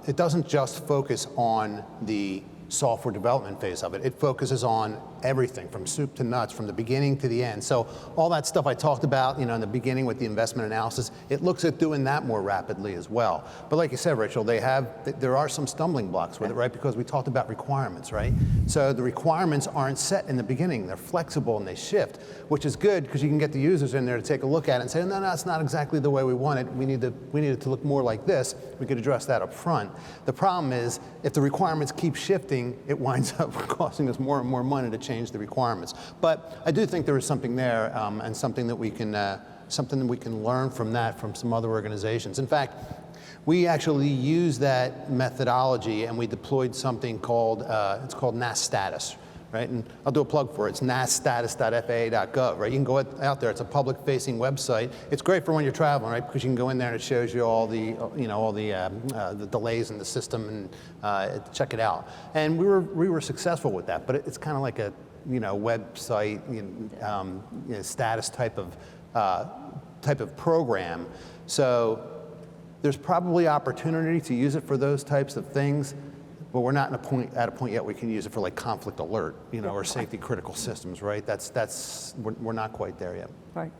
S3: it doesn't just focus on the software development phase of it. It focuses on everything from soup to nuts, from the beginning to the end. So all that stuff I talked about, in the beginning with the investment analysis, it looks at doing that more rapidly as well. But like you said, Rachel, there are some stumbling blocks with it, right? Because we talked about requirements, right? So the requirements aren't set in the beginning. They're flexible and they shift, which is good because you can get the users in there to take a look at it and say, no, it's not exactly the way we want it. We need it to look more like this. We could address that up front. The problem is, if the requirements keep shifting, it winds up costing us more and more money to change the requirements. But I do think there is something there, and something that we can learn from that from some other organizations. In fact, we actually use that methodology and we deployed something called it's called NAS Status. Right? And I'll do a plug for it. It's nasstatus.faa.gov, right? You can go out there. It's a public-facing website. It's great for when you're traveling, right? Because you can go in there and it shows you all the, the delays in the system and check it out. And we were successful with that. But it's kind of like a, website, status type of program. So there's probably opportunity to use it for those types of things. But we're not at a point yet we can use it for like conflict alert, or safety critical systems, right? We're not quite there yet.
S4: Right.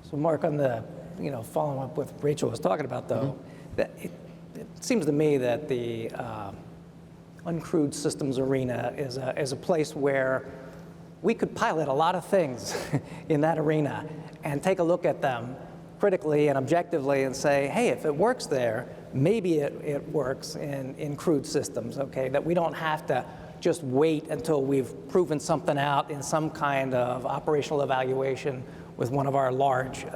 S5: So Mark, on the, following up with what Rachel was talking about though, that it seems to me that the uncrewed systems arena is a place where we could pilot a lot of things in that arena and take a look at them critically and objectively and say, hey, if it works there, maybe it works in crewed systems, okay? That we don't have to just wait until we've proven something out in some kind of operational evaluation with one of our large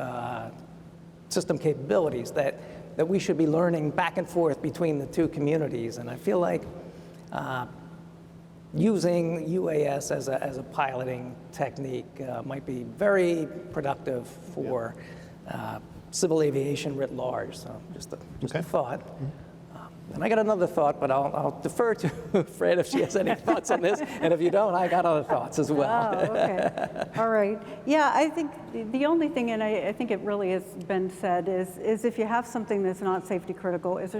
S5: system capabilities, that we should be learning back and forth between the two communities. And I feel like using UAS as a piloting technique might be very productive for civil aviation writ large. So just a thought. And I got another thought, but I'll defer to Fran if she has any thoughts on this. And if you don't, I got other thoughts as well.
S6: Oh, okay. All right. Yeah, I think the only thing, and I think it really has been said, is if you have something that's not safety critical, is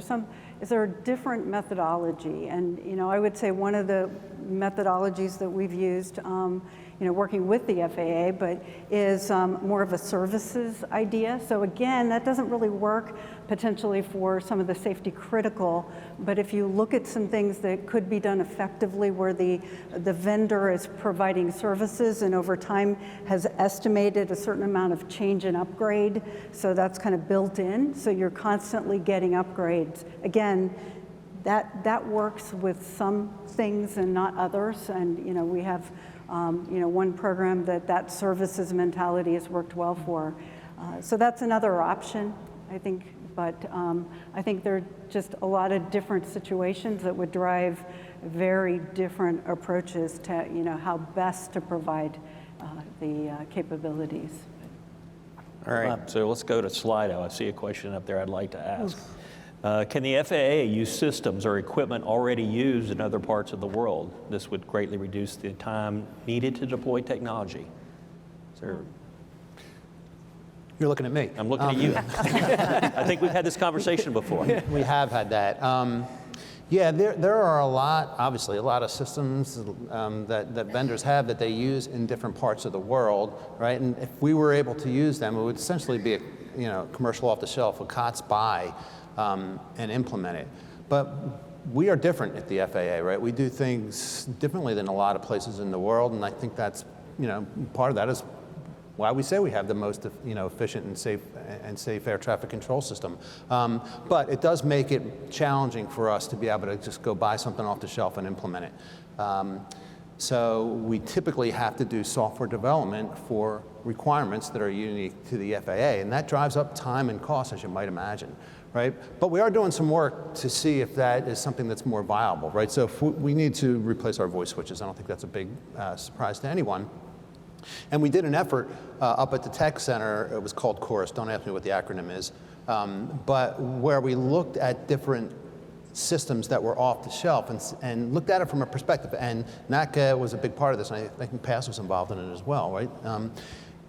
S6: there a different methodology? And, you know, I would say one of the methodologies that we've used, you know, working with the FAA, but is more of a services idea. So again, that doesn't really work potentially for some of the safety critical, but if you look at some things that could be done effectively where the vendor is providing services and over time has estimated a certain amount of change and upgrade, so that's kind of built in, so you're constantly getting upgrades. Again, that works with some things and not others, and you know, we have you know, one program that services mentality has worked well for. So that's another option, I think. But I think there are just a lot of different situations that would drive very different approaches to, you know, how best to provide the capabilities.
S1: All right, so let's go to Slido. I see a question up there I'd like to ask. Can the FAA use systems or equipment already used in other parts of the world? This would greatly reduce the time needed to deploy technology. Is there...
S3: You're looking at me.
S1: I'm looking at you. I think we've had this conversation before.
S3: We have had that. Yeah, there are obviously a lot of systems that vendors have that they use in different parts of the world, right? And if we were able to use them, it would essentially be a commercial off the shelf, a COTS buy and implement it. But we are different at the FAA, right? We do things differently than a lot of places in the world, and I think that's, part of that is why we say we have the most, efficient and safe air traffic control system. But it does make it challenging for us to be able to just go buy something off the shelf and implement it. So we typically have to do software development for requirements that are unique to the FAA, and that drives up time and cost, as you might imagine, right? But we are doing some work to see if that is something that's more viable, right? So if we need to replace our voice switches, I don't think that's a big surprise to anyone. And we did an effort up at the tech center. It was called Chorus. Don't ask me what the acronym is. But where we looked at different systems that were off the shelf and looked at it from a perspective. And NATCA was a big part of this, and I think PASS was involved in it as well, right?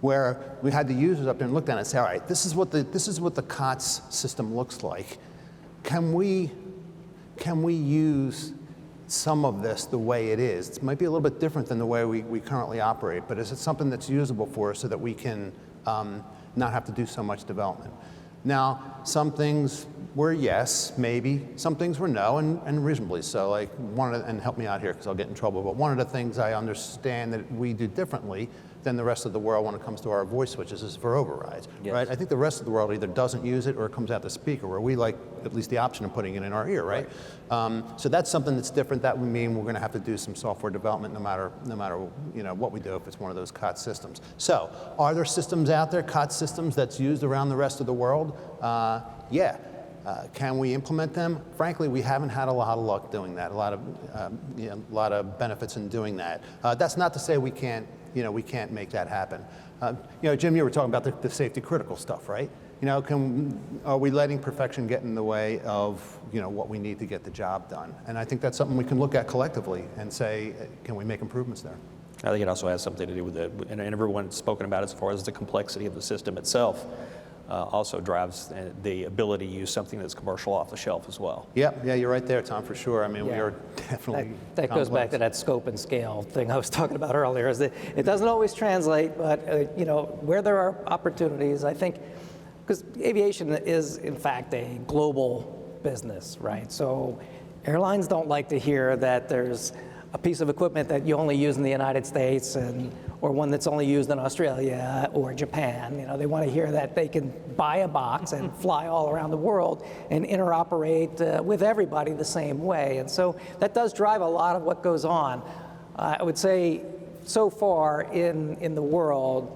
S3: Where we had the users up there and looked at it and say, all right, this is what the COTS system looks like. Can we use some of this the way it is? It might be a little bit different than the way we currently operate, but is it something that's usable for us so that we can not have to do so much development? Now, some things were yes, maybe. Some things were no, and reasonably so. Like and help me out here because I'll get in trouble, but one of the things I understand that we do differently than the rest of the world when it comes to our voice switches is for overrides, yes. Right? I think the rest of the world either doesn't use it or it comes out the speaker, where we like at least the option of putting it in our ear, right? So that's something that's different. That would mean we're going to have to do some software development no matter what we do if it's one of those COTS systems. So are there systems out there, COTS systems, that's used around the rest of the world? Yeah. Can we implement them? Frankly, we haven't had a lot of luck doing that. A lot of benefits in doing that. That's not to say we can't make that happen. Jim, you were talking about the safety critical stuff, right? Are we letting perfection get in the way of what we need to get the job done? And I think that's something we can look at collectively and say, can we make improvements there?
S1: I think it also has something to do with and everyone's spoken about as far as the complexity of the system itself. Also drives the ability to use something that's commercial off the shelf as well. Yeah,
S3: you're right there, Tom, for sure. I mean, we are definitely
S5: That goes back to that scope and scale thing I was talking about earlier, is that it doesn't always translate, but where there are opportunities, I think, because aviation is, in fact, a global business, right? So airlines don't like to hear that there's a piece of equipment that you only use in the United States or one that's only used in Australia or Japan. They want to hear that they can buy a box and fly all around the world and interoperate with everybody the same way. And so that does drive a lot of what goes on. I would say so far in the world,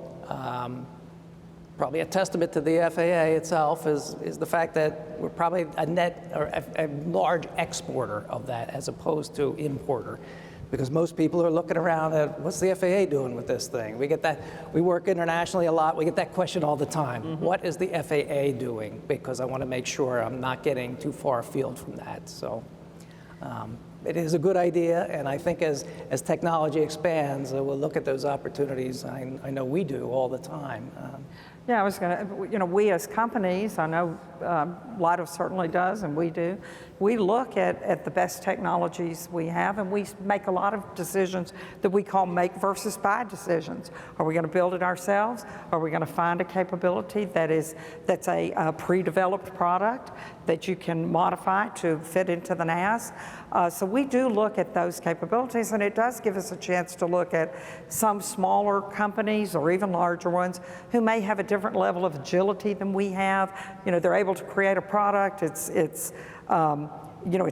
S5: probably a testament to the FAA itself is the fact that we're probably a large exporter of that as opposed to importer. Because most people are looking around at, what's the FAA doing with this thing? We get that, we work internationally a lot, we get that question all the time. What is the FAA doing? Because I want to make sure I'm not getting too far afield from that. So it is a good idea, and I think as technology expands, we'll look at those opportunities. I know we do all the time.
S4: Yeah, I was going to, we as companies, I know Leidos certainly does, and we do, we look at the best technologies we have, and we make a lot of decisions that we call make versus buy decisions. Are we going to build it ourselves? Are we going to find a capability that's a pre-developed product that you can modify to fit into the NAS? So we do look at those capabilities, and it does give us a chance to look at some smaller companies or even larger ones who may have a different level of agility than we have. They're able to create a product. It's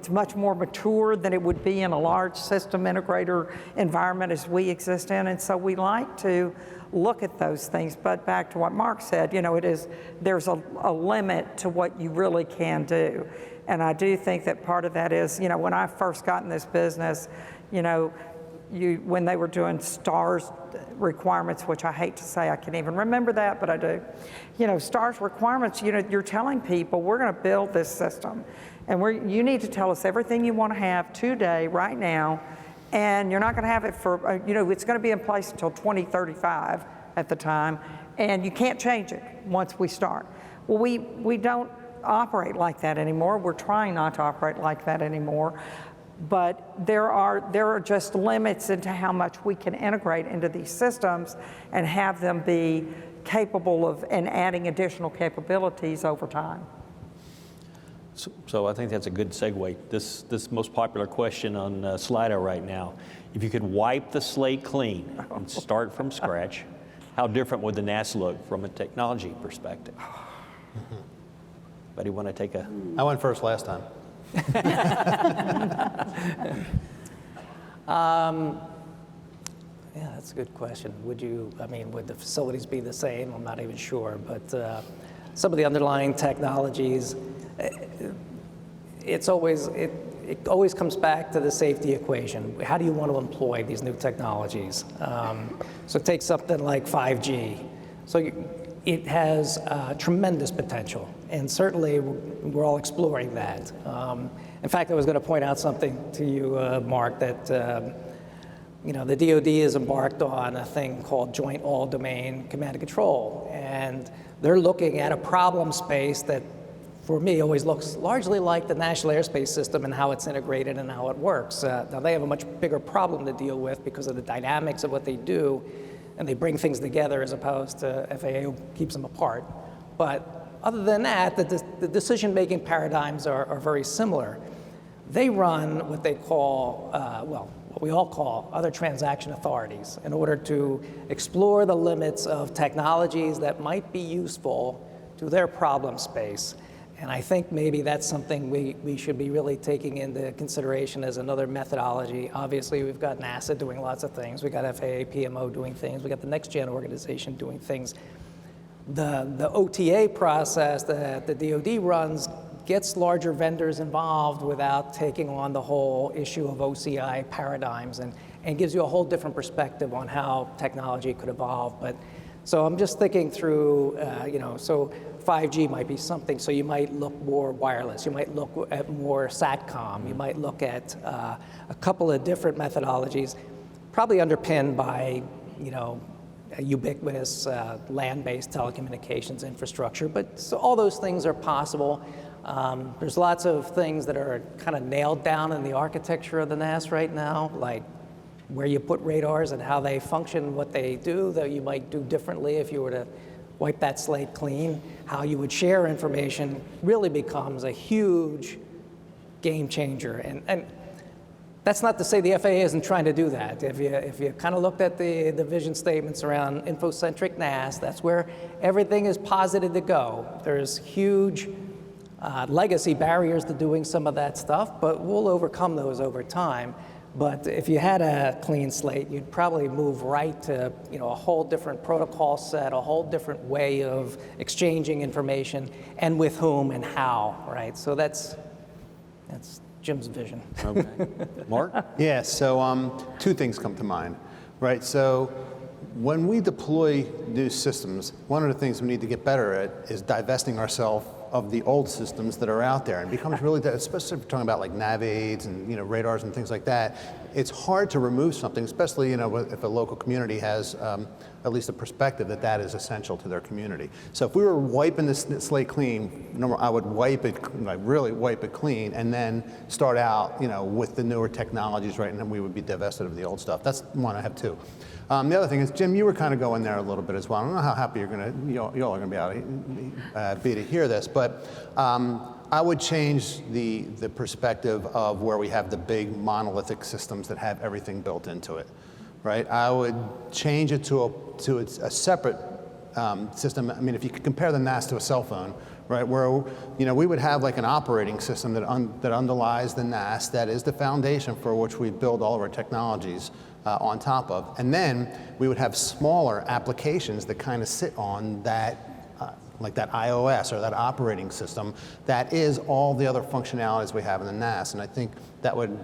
S4: much more mature than it would be in a large system integrator environment as we exist in, and so we like to look at those things. But back to what Mark said, there's a limit to what you really can do. And I do think that part of that is, when I first got in this business, when they were doing STARS requirements, which I hate to say I can even remember that, but I do. STARS requirements, you're telling people, we're going to build this system, and you need to tell us everything you want to have today, right now, and you're not going to have it for, it's going to be in place until 2035 at the time, and you can't change it once we start. Well, we don't operate like that anymore. We're trying not to operate like that anymore. But there are just limits into how much we can integrate into these systems and have them be capable of and adding additional capabilities over time.
S1: So I think that's a good segue. This most popular question on Slido right now: if you could wipe the slate clean and start from scratch, how different would the NAS look from a technology perspective? Anybody want to take a?
S3: I went first last time.
S5: Yeah, that's a good question. Would the facilities be the same? I'm not even sure, but some of the underlying technologies, it always comes back to the safety equation. How do you want to employ these new technologies? So take something like 5G. So it has tremendous potential, and certainly we're all exploring that. In fact, I was going to point out something to you, Mark, that the DoD has embarked on a thing called Joint All-Domain Command and Control, and they're looking at a problem space that, for me, always looks largely like the National Airspace System and how it's integrated and how it works. Now, they have a much bigger problem to deal with because of the dynamics of what they do, and they bring things together as opposed to FAA, who keeps them apart. But other than that, the decision-making paradigms are very similar. They run what they call, what we all call other transaction authorities in order to explore the limits of technologies that might be useful to their problem space. And I think maybe that's something we should be really taking into consideration as another methodology. Obviously, we've got NASA doing lots of things. We've got FAA, PMO doing things. We've got the Next Gen organization doing things. The OTA process that the DoD runs gets larger vendors involved without taking on the whole issue of OCI paradigms and gives you a whole different perspective on how technology could evolve. But so I'm just thinking through, so 5G might be something. So you might look more wireless. You might look at more SATCOM. You might look at a couple of different methodologies, probably underpinned by, a ubiquitous land-based telecommunications infrastructure. But so all those things are possible. There's lots of things that are kind of nailed down in the architecture of the NAS right now, like where you put radars and how they function, what they do, that you might do differently if you were to wipe that slate clean. How you would share information really becomes a huge game changer. And that's not to say the FAA isn't trying to do that. If you kind of looked at the vision statements around infocentric NAS, that's where everything is posited to go. There's huge legacy barriers to doing some of that stuff, but we'll overcome those over time. But if you had a clean slate, you'd probably move right to a whole different protocol set, a whole different way of exchanging information, and with whom and how, right? So that's Jim's vision.
S1: Okay. Mark?
S3: Yeah, so two things come to mind, right? So when we deploy new systems, one of the things we need to get better at is divesting ourselves of the old systems that are out there. And it becomes really, especially if we're talking about like nav aids and radars and things like that, it's hard to remove something, especially if a local community has at least a perspective that that is essential to their community. So if we were wiping this slate clean, I would wipe it, like really wipe it clean, and then start out with the newer technologies, right? And then we would be divested of the old stuff. That's one. I have two. The other thing is, Jim, you were kind of going there a little bit as well. I don't know how happy you all are going to be to hear this, but I would change the perspective of where we have the big monolithic systems that have everything built into it, right? I would change it to a separate system. I mean, if you could compare the NAS to a cell phone, right, where we would have like an operating system that underlies the NAS, that is the foundation for which we build all of our technologies on top of. And then we would have smaller applications that kind of sit on that, like that iOS or that operating system that is all the other functionalities we have in the NAS. And I think that would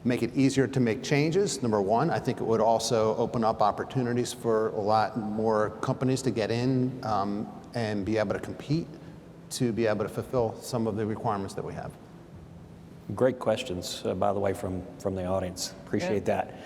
S3: make it easier to make changes, number one. I think it would also open up opportunities for a lot more companies to get in and be able to compete, to be able to fulfill some of the requirements that we have.
S1: Great questions, by the way, from the audience. Appreciate that.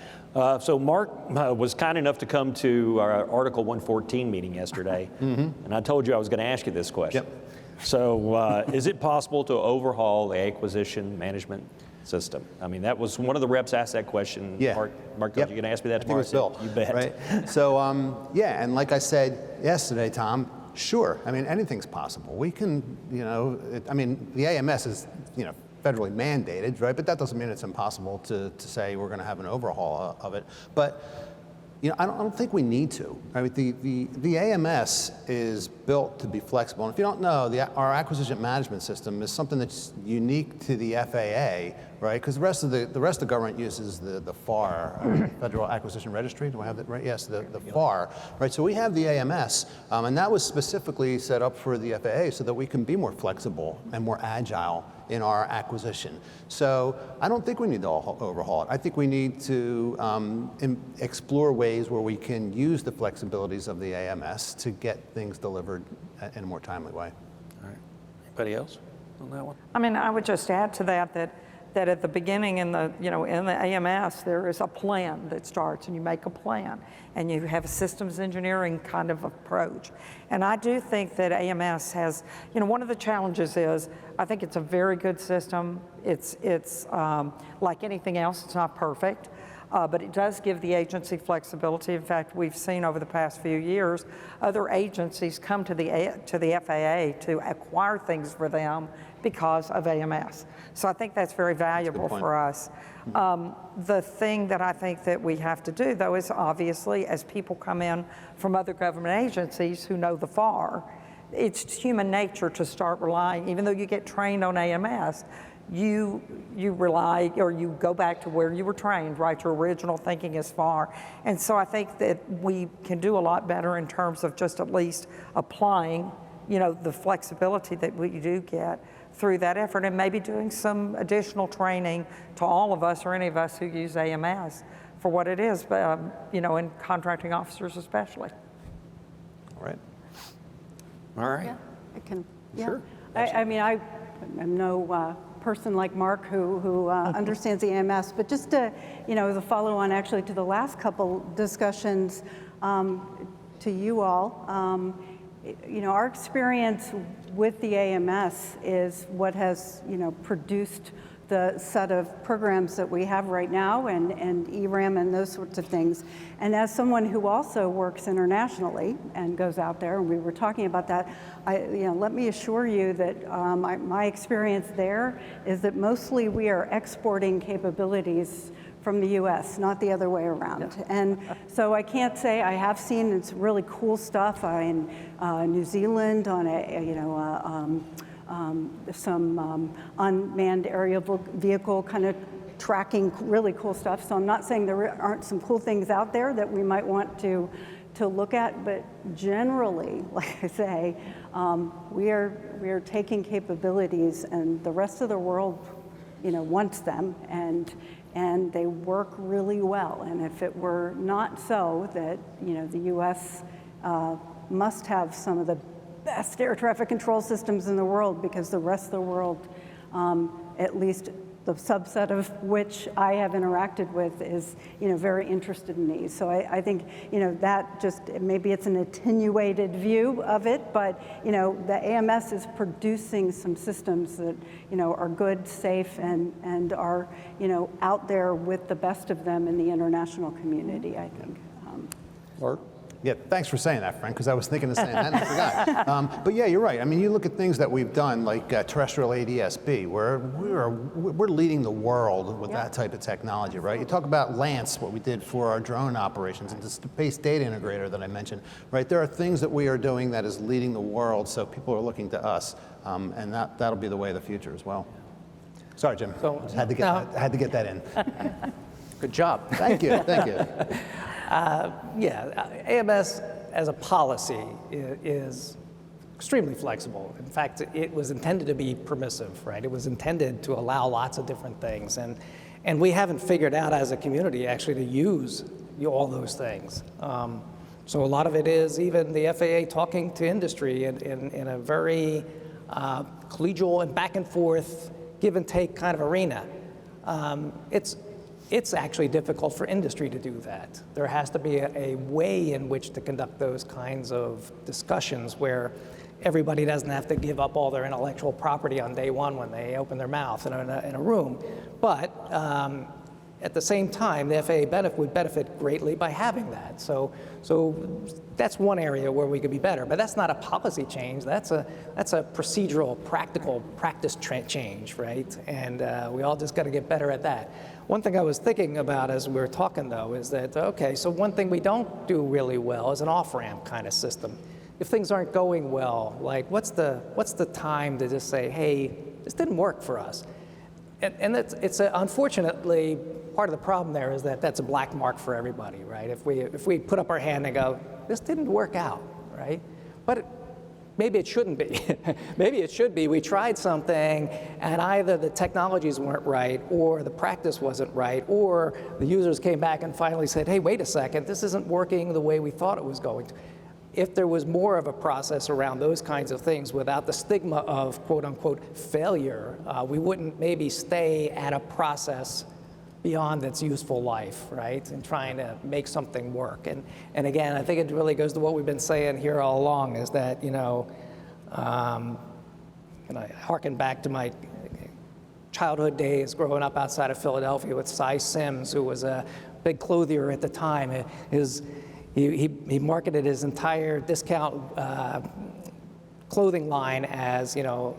S1: So Mark was kind enough to come to our Article 114 meeting yesterday, and I told you I was going to ask you this question.
S3: Yep.
S1: So is it possible to overhaul the acquisition management system? I mean, that was one of the reps asked that question.
S3: Yeah.
S1: Mark,
S3: Yep.
S1: you going to ask me that
S3: I think
S1: tomorrow?
S3: it was Bill.
S1: You bet.
S3: Right? So, yeah, and like I said yesterday, Tom, sure. I mean, anything's possible. We can, the AMS is, federally mandated, right? But that doesn't mean it's impossible to say we're going to have an overhaul of it. But I don't think we need to. I mean, the AMS is built to be flexible. And if you don't know, our acquisition management system is something that's unique to the FAA, right? Because the rest of the government uses the FAR, Federal Acquisition Registry. Do I have that right? Yes, the FAR, right? So we have the AMS, and that was specifically set up for the FAA so that we can be more flexible and more agile in our acquisition. So I don't think we need to overhaul it. I think we need to explore ways where we can use the flexibilities of the AMS to get things delivered in a more timely way.
S1: All right. Anybody else on that one?
S4: I mean, I would just add to that at the beginning in the AMS, there is a plan that starts, and you make a plan, and you have a systems engineering kind of approach. And I do think that AMS has, one of the challenges is, I think it's a very good system. It's like anything else, it's not perfect, but it does give the agency flexibility. In fact, we've seen over the past few years, other agencies come to the FAA to acquire things for them because of AMS. So I think that's very valuable for us. The thing that I think that we have to do, though, is obviously as people come in from other government agencies who know the FAR, it's human nature to start relying, even though you get trained on AMS, you rely, or you go back to where you were trained, right? Your original thinking is FAR. And so I think that we can do a lot better in terms of just at least applying, the flexibility that we do get through that effort, and maybe doing some additional training to all of us or any of us who use AMS for what it is, but, and contracting officers especially.
S3: All right.
S1: All right.
S6: Yeah, I can. Yeah.
S1: Sure.
S6: I mean, I'm no person like Mark who understands the AMS, but just to, the follow-on actually to the last couple discussions to you all, our experience with the AMS is what has, produced the set of programs that we have right now and ERAM and those sorts of things. And as someone who also works internationally and goes out there, and we were talking about that, let me assure you that my experience there is that mostly we are exporting capabilities from the U.S., not the other way around. Yeah. And so I can't say I have seen it's really cool stuff in New Zealand on some unmanned aerial vehicle kind of tracking, really cool stuff. So I'm not saying there aren't some cool things out there that we might want to to look at, but generally, like I say, we are taking capabilities, and the rest of the world, wants them, and they work really well. And if it were not so that, the U.S. Must have some of the best air traffic control systems in the world, because the rest of the world, at least the subset of which I have interacted with, is very interested in these. So I think that just, maybe it's an attenuated view of it, but the AMS is producing some systems that are good, safe, and are out there with the best of them in the international community, I think.
S3: Yeah, thanks for saying that, Frank, because I was thinking of saying that and I forgot. But yeah, you're right. I mean, you look at things that we've done, like terrestrial ADS-B, where we're leading the world with that type of technology, right? You talk about Lance, what we did for our drone operations, and the space data integrator that I mentioned, right? There are things that we are doing that is leading the world, so people are looking to us, and that'll be the way of the future as well. Sorry, Jim. Had to get that in.
S5: Good job.
S3: Thank you. Thank you.
S5: AMS as a policy is extremely flexible. In fact, it was intended to be permissive, right? It was intended to allow lots of different things. And we haven't figured out as a community actually to use all those things. So a lot of it is even the FAA talking to industry in a very collegial and back and forth, give and take kind of arena. It's actually difficult for industry to do that. There has to be a way in which to conduct those kinds of discussions where everybody doesn't have to give up all their intellectual property on day one when they open their mouth in a room. But at the same time, the FAA would benefit greatly by having that. So that's one area where we could be better. But that's not a policy change. That's a procedural, practical practice change, right? And we all just got to get better at that. One thing I was thinking about as we were talking, though, is that, okay, so one thing we don't do really well is an off-ramp kind of system. If things aren't going well, like what's the time to just say, hey, this didn't work for us? And it's unfortunately, part of the problem there is that that's a black mark for everybody, right? If we put up our hand and go, this didn't work out, right? But maybe it shouldn't be. Maybe it should be. We tried something, and either the technologies weren't right, or the practice wasn't right, or the users came back and finally said, hey, wait a second, this isn't working the way we thought it was going to. If there was more of a process around those kinds of things without the stigma of quote unquote failure, we wouldn't maybe stay at a process beyond its useful life, right? And trying to make something work. And again, I think it really goes to what we've been saying here all along, is that, and I harken back to my childhood days growing up outside of Philadelphia with Cy Sims, who was a big clothier at the time. He marketed his entire discount clothing line as, an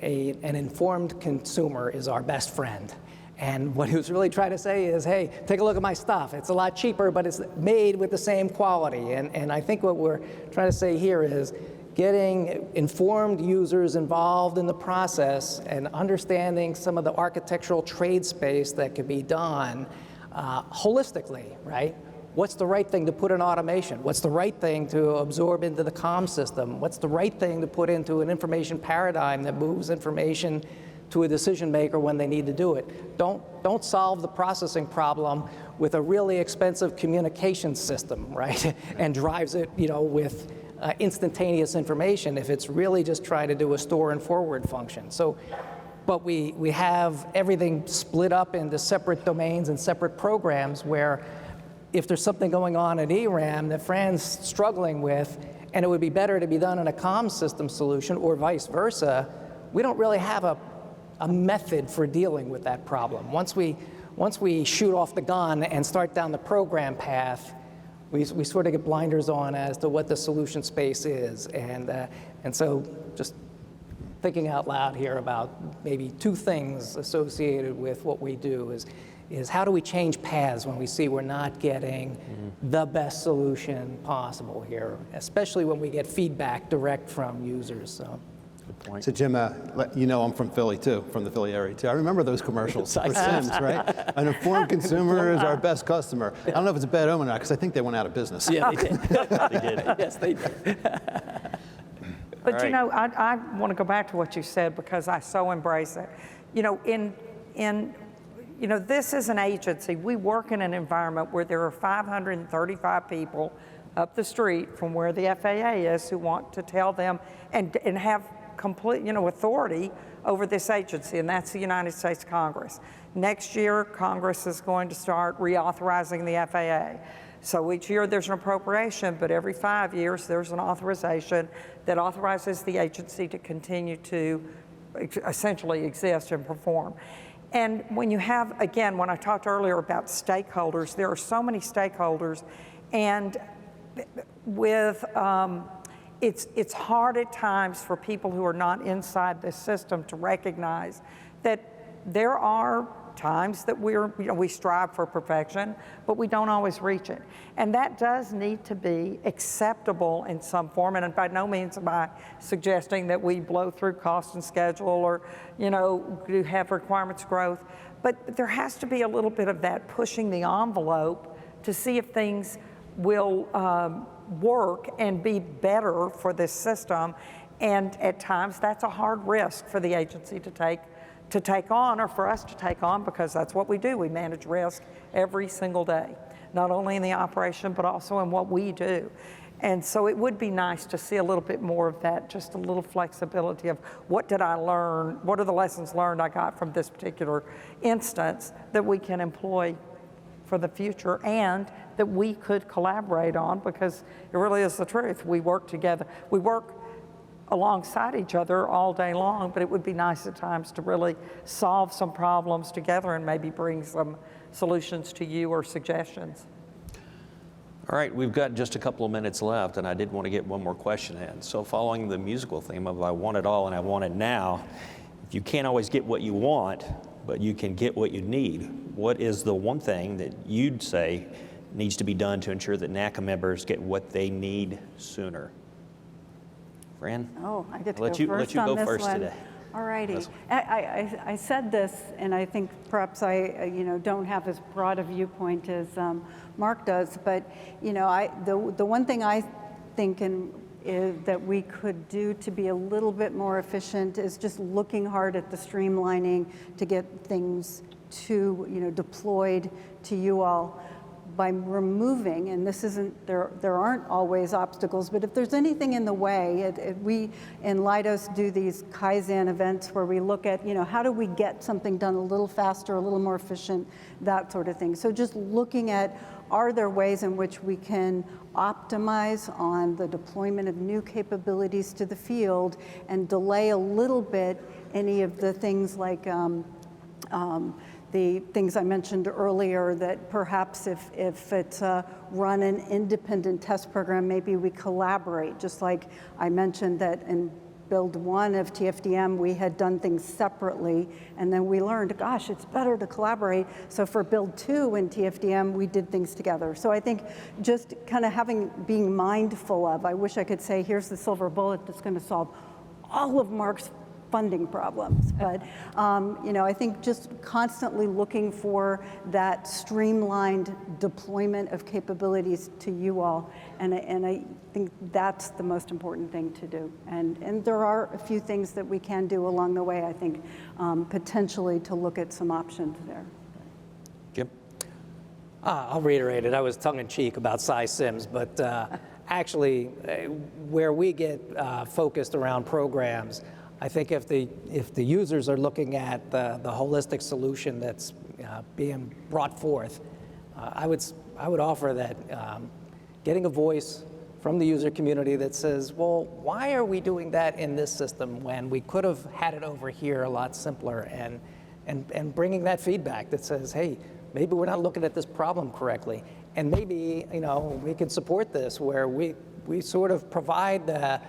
S5: informed consumer is our best friend. And what he was really trying to say is, hey, take a look at my stuff. It's a lot cheaper, but it's made with the same quality. And I think what we're trying to say here is getting informed users involved in the process and understanding some of the architectural trade space that could be done holistically, right? What's the right thing to put in automation? What's the right thing to absorb into the comm system? What's the right thing to put into an information paradigm that moves information to a decision maker when they need to do it? Don't solve the processing problem with a really expensive communication system, right? And drives it, with instantaneous information if it's really just trying to do a store and forward function. So, but we have everything split up into separate domains and separate programs where if there's something going on at ERAM that Fran's struggling with, and it would be better to be done in a comm system solution or vice versa, we don't really have a method for dealing with that problem. Once we shoot off the gun and start down the program path, we sort of get blinders on as to what the solution space is. And so just thinking out loud here about maybe two things associated with what we do is how do we change paths when we see we're not getting the best solution possible here, especially when we get feedback direct from users. So.
S1: Good point.
S3: So Jim, you know I'm from Philly too, from the Philly area too. I remember those commercials for Sims, right? An informed consumer is our best customer. I don't know if it's a bad omen or not, because I think they went out of business.
S7: Yeah, they did.
S1: They did.
S7: Yes, they did.
S4: But
S1: All
S4: you know, I want to go back to what you said because I so embrace it. You know, this is an agency. We work in an environment where there are 535 people up the street from where the FAA is who want to tell them and have complete, authority over this agency, and that's the United States Congress. Next year, Congress is going to start reauthorizing the FAA. So each year there's an appropriation, but every 5 years there's an authorization that authorizes the agency to continue to essentially exist and perform. And when you have, again, when I talked earlier about stakeholders, there are so many stakeholders, and with it's hard at times for people who are not inside this system to recognize that there are times that we strive for perfection, but we don't always reach it. And that does need to be acceptable in some form. And by no means am I suggesting that we blow through cost and schedule or, do have requirements growth. But there has to be a little bit of that pushing the envelope to see if things will work and be better for this system. And at times that's a hard risk for the agency to take on, or for us to take on, because that's what we do. We manage risk every single day, not only in the operation, but also in what we do. And so it would be nice to see a little bit more of that, just a little flexibility of what did I learn, what are the lessons learned I got from this particular instance that we can employ for the future and that we could collaborate on, because it really is the truth. We work together. We work alongside each other all day long, but it would be nice at times to really solve some problems together and maybe bring some solutions to you or suggestions.
S1: All right, we've got just a couple of minutes left, and I did want to get one more question in. So following the musical theme of I want it all and I want it now, if you can't always get what you want, but you can get what you need, what is the one thing that you'd say needs to be done to ensure that NACA members get what they need sooner? Fran?
S6: Oh, I get to
S1: let
S6: go
S1: you
S6: first
S1: go
S6: on this
S1: first
S6: one.
S1: today.
S6: All righty. I said this, and I think perhaps I don't have as broad a viewpoint as Mark does, but the one thing I think is that we could do to be a little bit more efficient is just looking hard at the streamlining to get things to deployed to you all by removing, and this isn't, there aren't always obstacles, but if there's anything in the way, we in Leidos do these Kaizen events where we look at, how do we get something done a little faster, a little more efficient, that sort of thing. So just looking at, are there ways in which we can optimize on the deployment of new capabilities to the field and delay a little bit any of the things like the things I mentioned earlier, that perhaps if it's run an independent test program, maybe we collaborate, just like I mentioned that in build 1 of TFDM, we had done things separately, and then we learned, gosh, it's better to collaborate. So for build 2 in TFDM, we did things together. So I think just kind of being mindful of, I wish I could say, here's the silver bullet that's going to solve all of Mark's funding problems, but I think just constantly looking for that streamlined deployment of capabilities to you all, and I think that's the most important thing to do. And there are a few things that we can do along the way, I think, potentially to look at some options there.
S1: Jim?
S5: I'll reiterate it. I was tongue-in-cheek about SciSims, but actually, where we get focused around programs, I think if the users are looking at the holistic solution that's being brought forth, I would offer that getting a voice from the user community that says, well, why are we doing that in this system when we could have had it over here a lot simpler, and bringing that feedback that says, hey, maybe we're not looking at this problem correctly, and maybe we can support this where we sort of provide the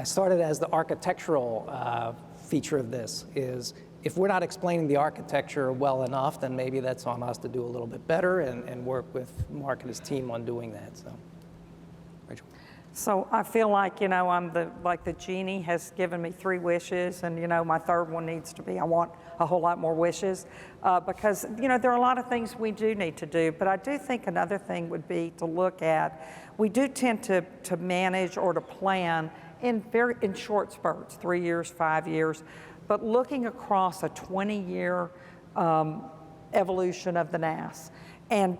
S5: started as the architectural feature of this is if we're not explaining the architecture well enough, then maybe that's on us to do a little bit better and work with Mark and his team on doing that. So,
S1: Rachel?
S4: So I feel like, I'm like the genie has given me 3 wishes, and, my third one needs to be I want a whole lot more wishes, because, there are a lot of things we do need to do, but I do think another thing would be to look at, we do tend to manage or to plan in short spurts, 3 years, 5 years, but looking across a 20-year evolution of the NAS and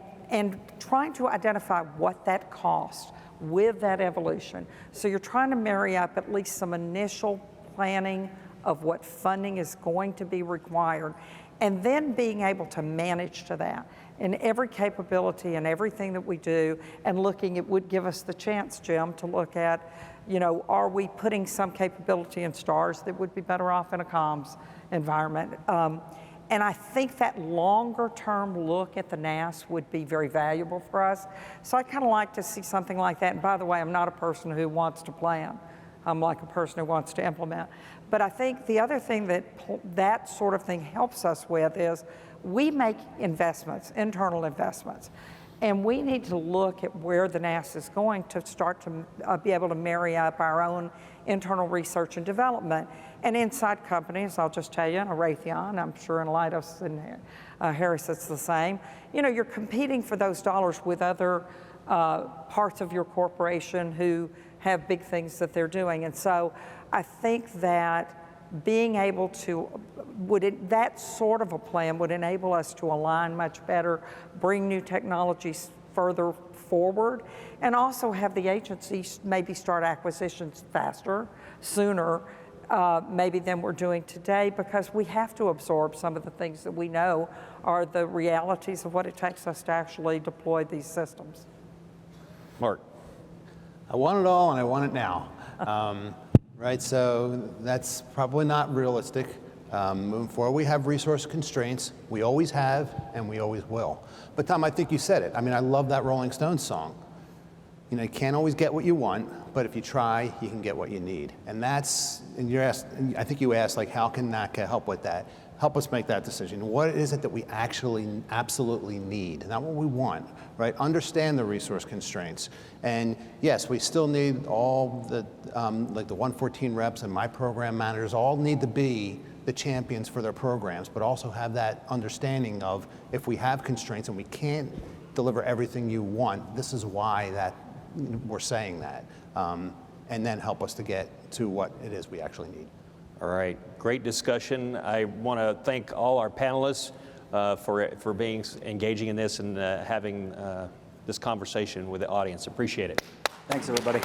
S4: trying to identify what that costs with that evolution. So you're trying to marry up at least some initial planning of what funding is going to be required, and then being able to manage to that in every capability and everything that we do, and looking, it would give us the chance, Jim, to look at, are we putting some capability in stars that would be better off in a comms environment? And I think that longer term look at the NAS would be very valuable for us. So I kind of like to see something like that. And by the way, I'm not a person who wants to plan. I'm like a person who wants to implement. But I think the other thing that sort of thing helps us with is we make investments, internal investments. And we need to look at where the NAS is going to start to be able to marry up our own internal research and development. And inside companies, I'll just tell you, in a Raytheon, I'm sure in Leidos and Harris it's the same, you're competing for those dollars with other parts of your corporation who have big things that they're doing. And so I think that being able to, that sort of a plan would enable us to align much better, bring new technologies further forward, and also have the agencies maybe start acquisitions faster, sooner, maybe than we're doing today, because we have to absorb some of the things that we know are the realities of what it takes us to actually deploy these systems.
S1: Mark.
S3: I want it all and I want it now. Right, so that's probably not realistic moving forward. We have resource constraints. We always have and we always will. But Tom, I think you said it. I mean, I love that Rolling Stones song. You can't always get what you want, but if you try, you can get what you need. And that's, and I think you asked, like, how can NACA help with that? Help us make that decision. What is it that we actually absolutely need? Not what we want, right? Understand the resource constraints. And yes, we still need all the, like the 114 reps and my program managers all need to be the champions for their programs, but also have that understanding of if we have constraints and we can't deliver everything you want, this is why that we're saying that, and then help us to get to what it is we actually need.
S1: All right, great discussion. I want to thank all our panelists for being engaging in this and having this conversation with the audience. Appreciate it.
S7: Thanks, everybody.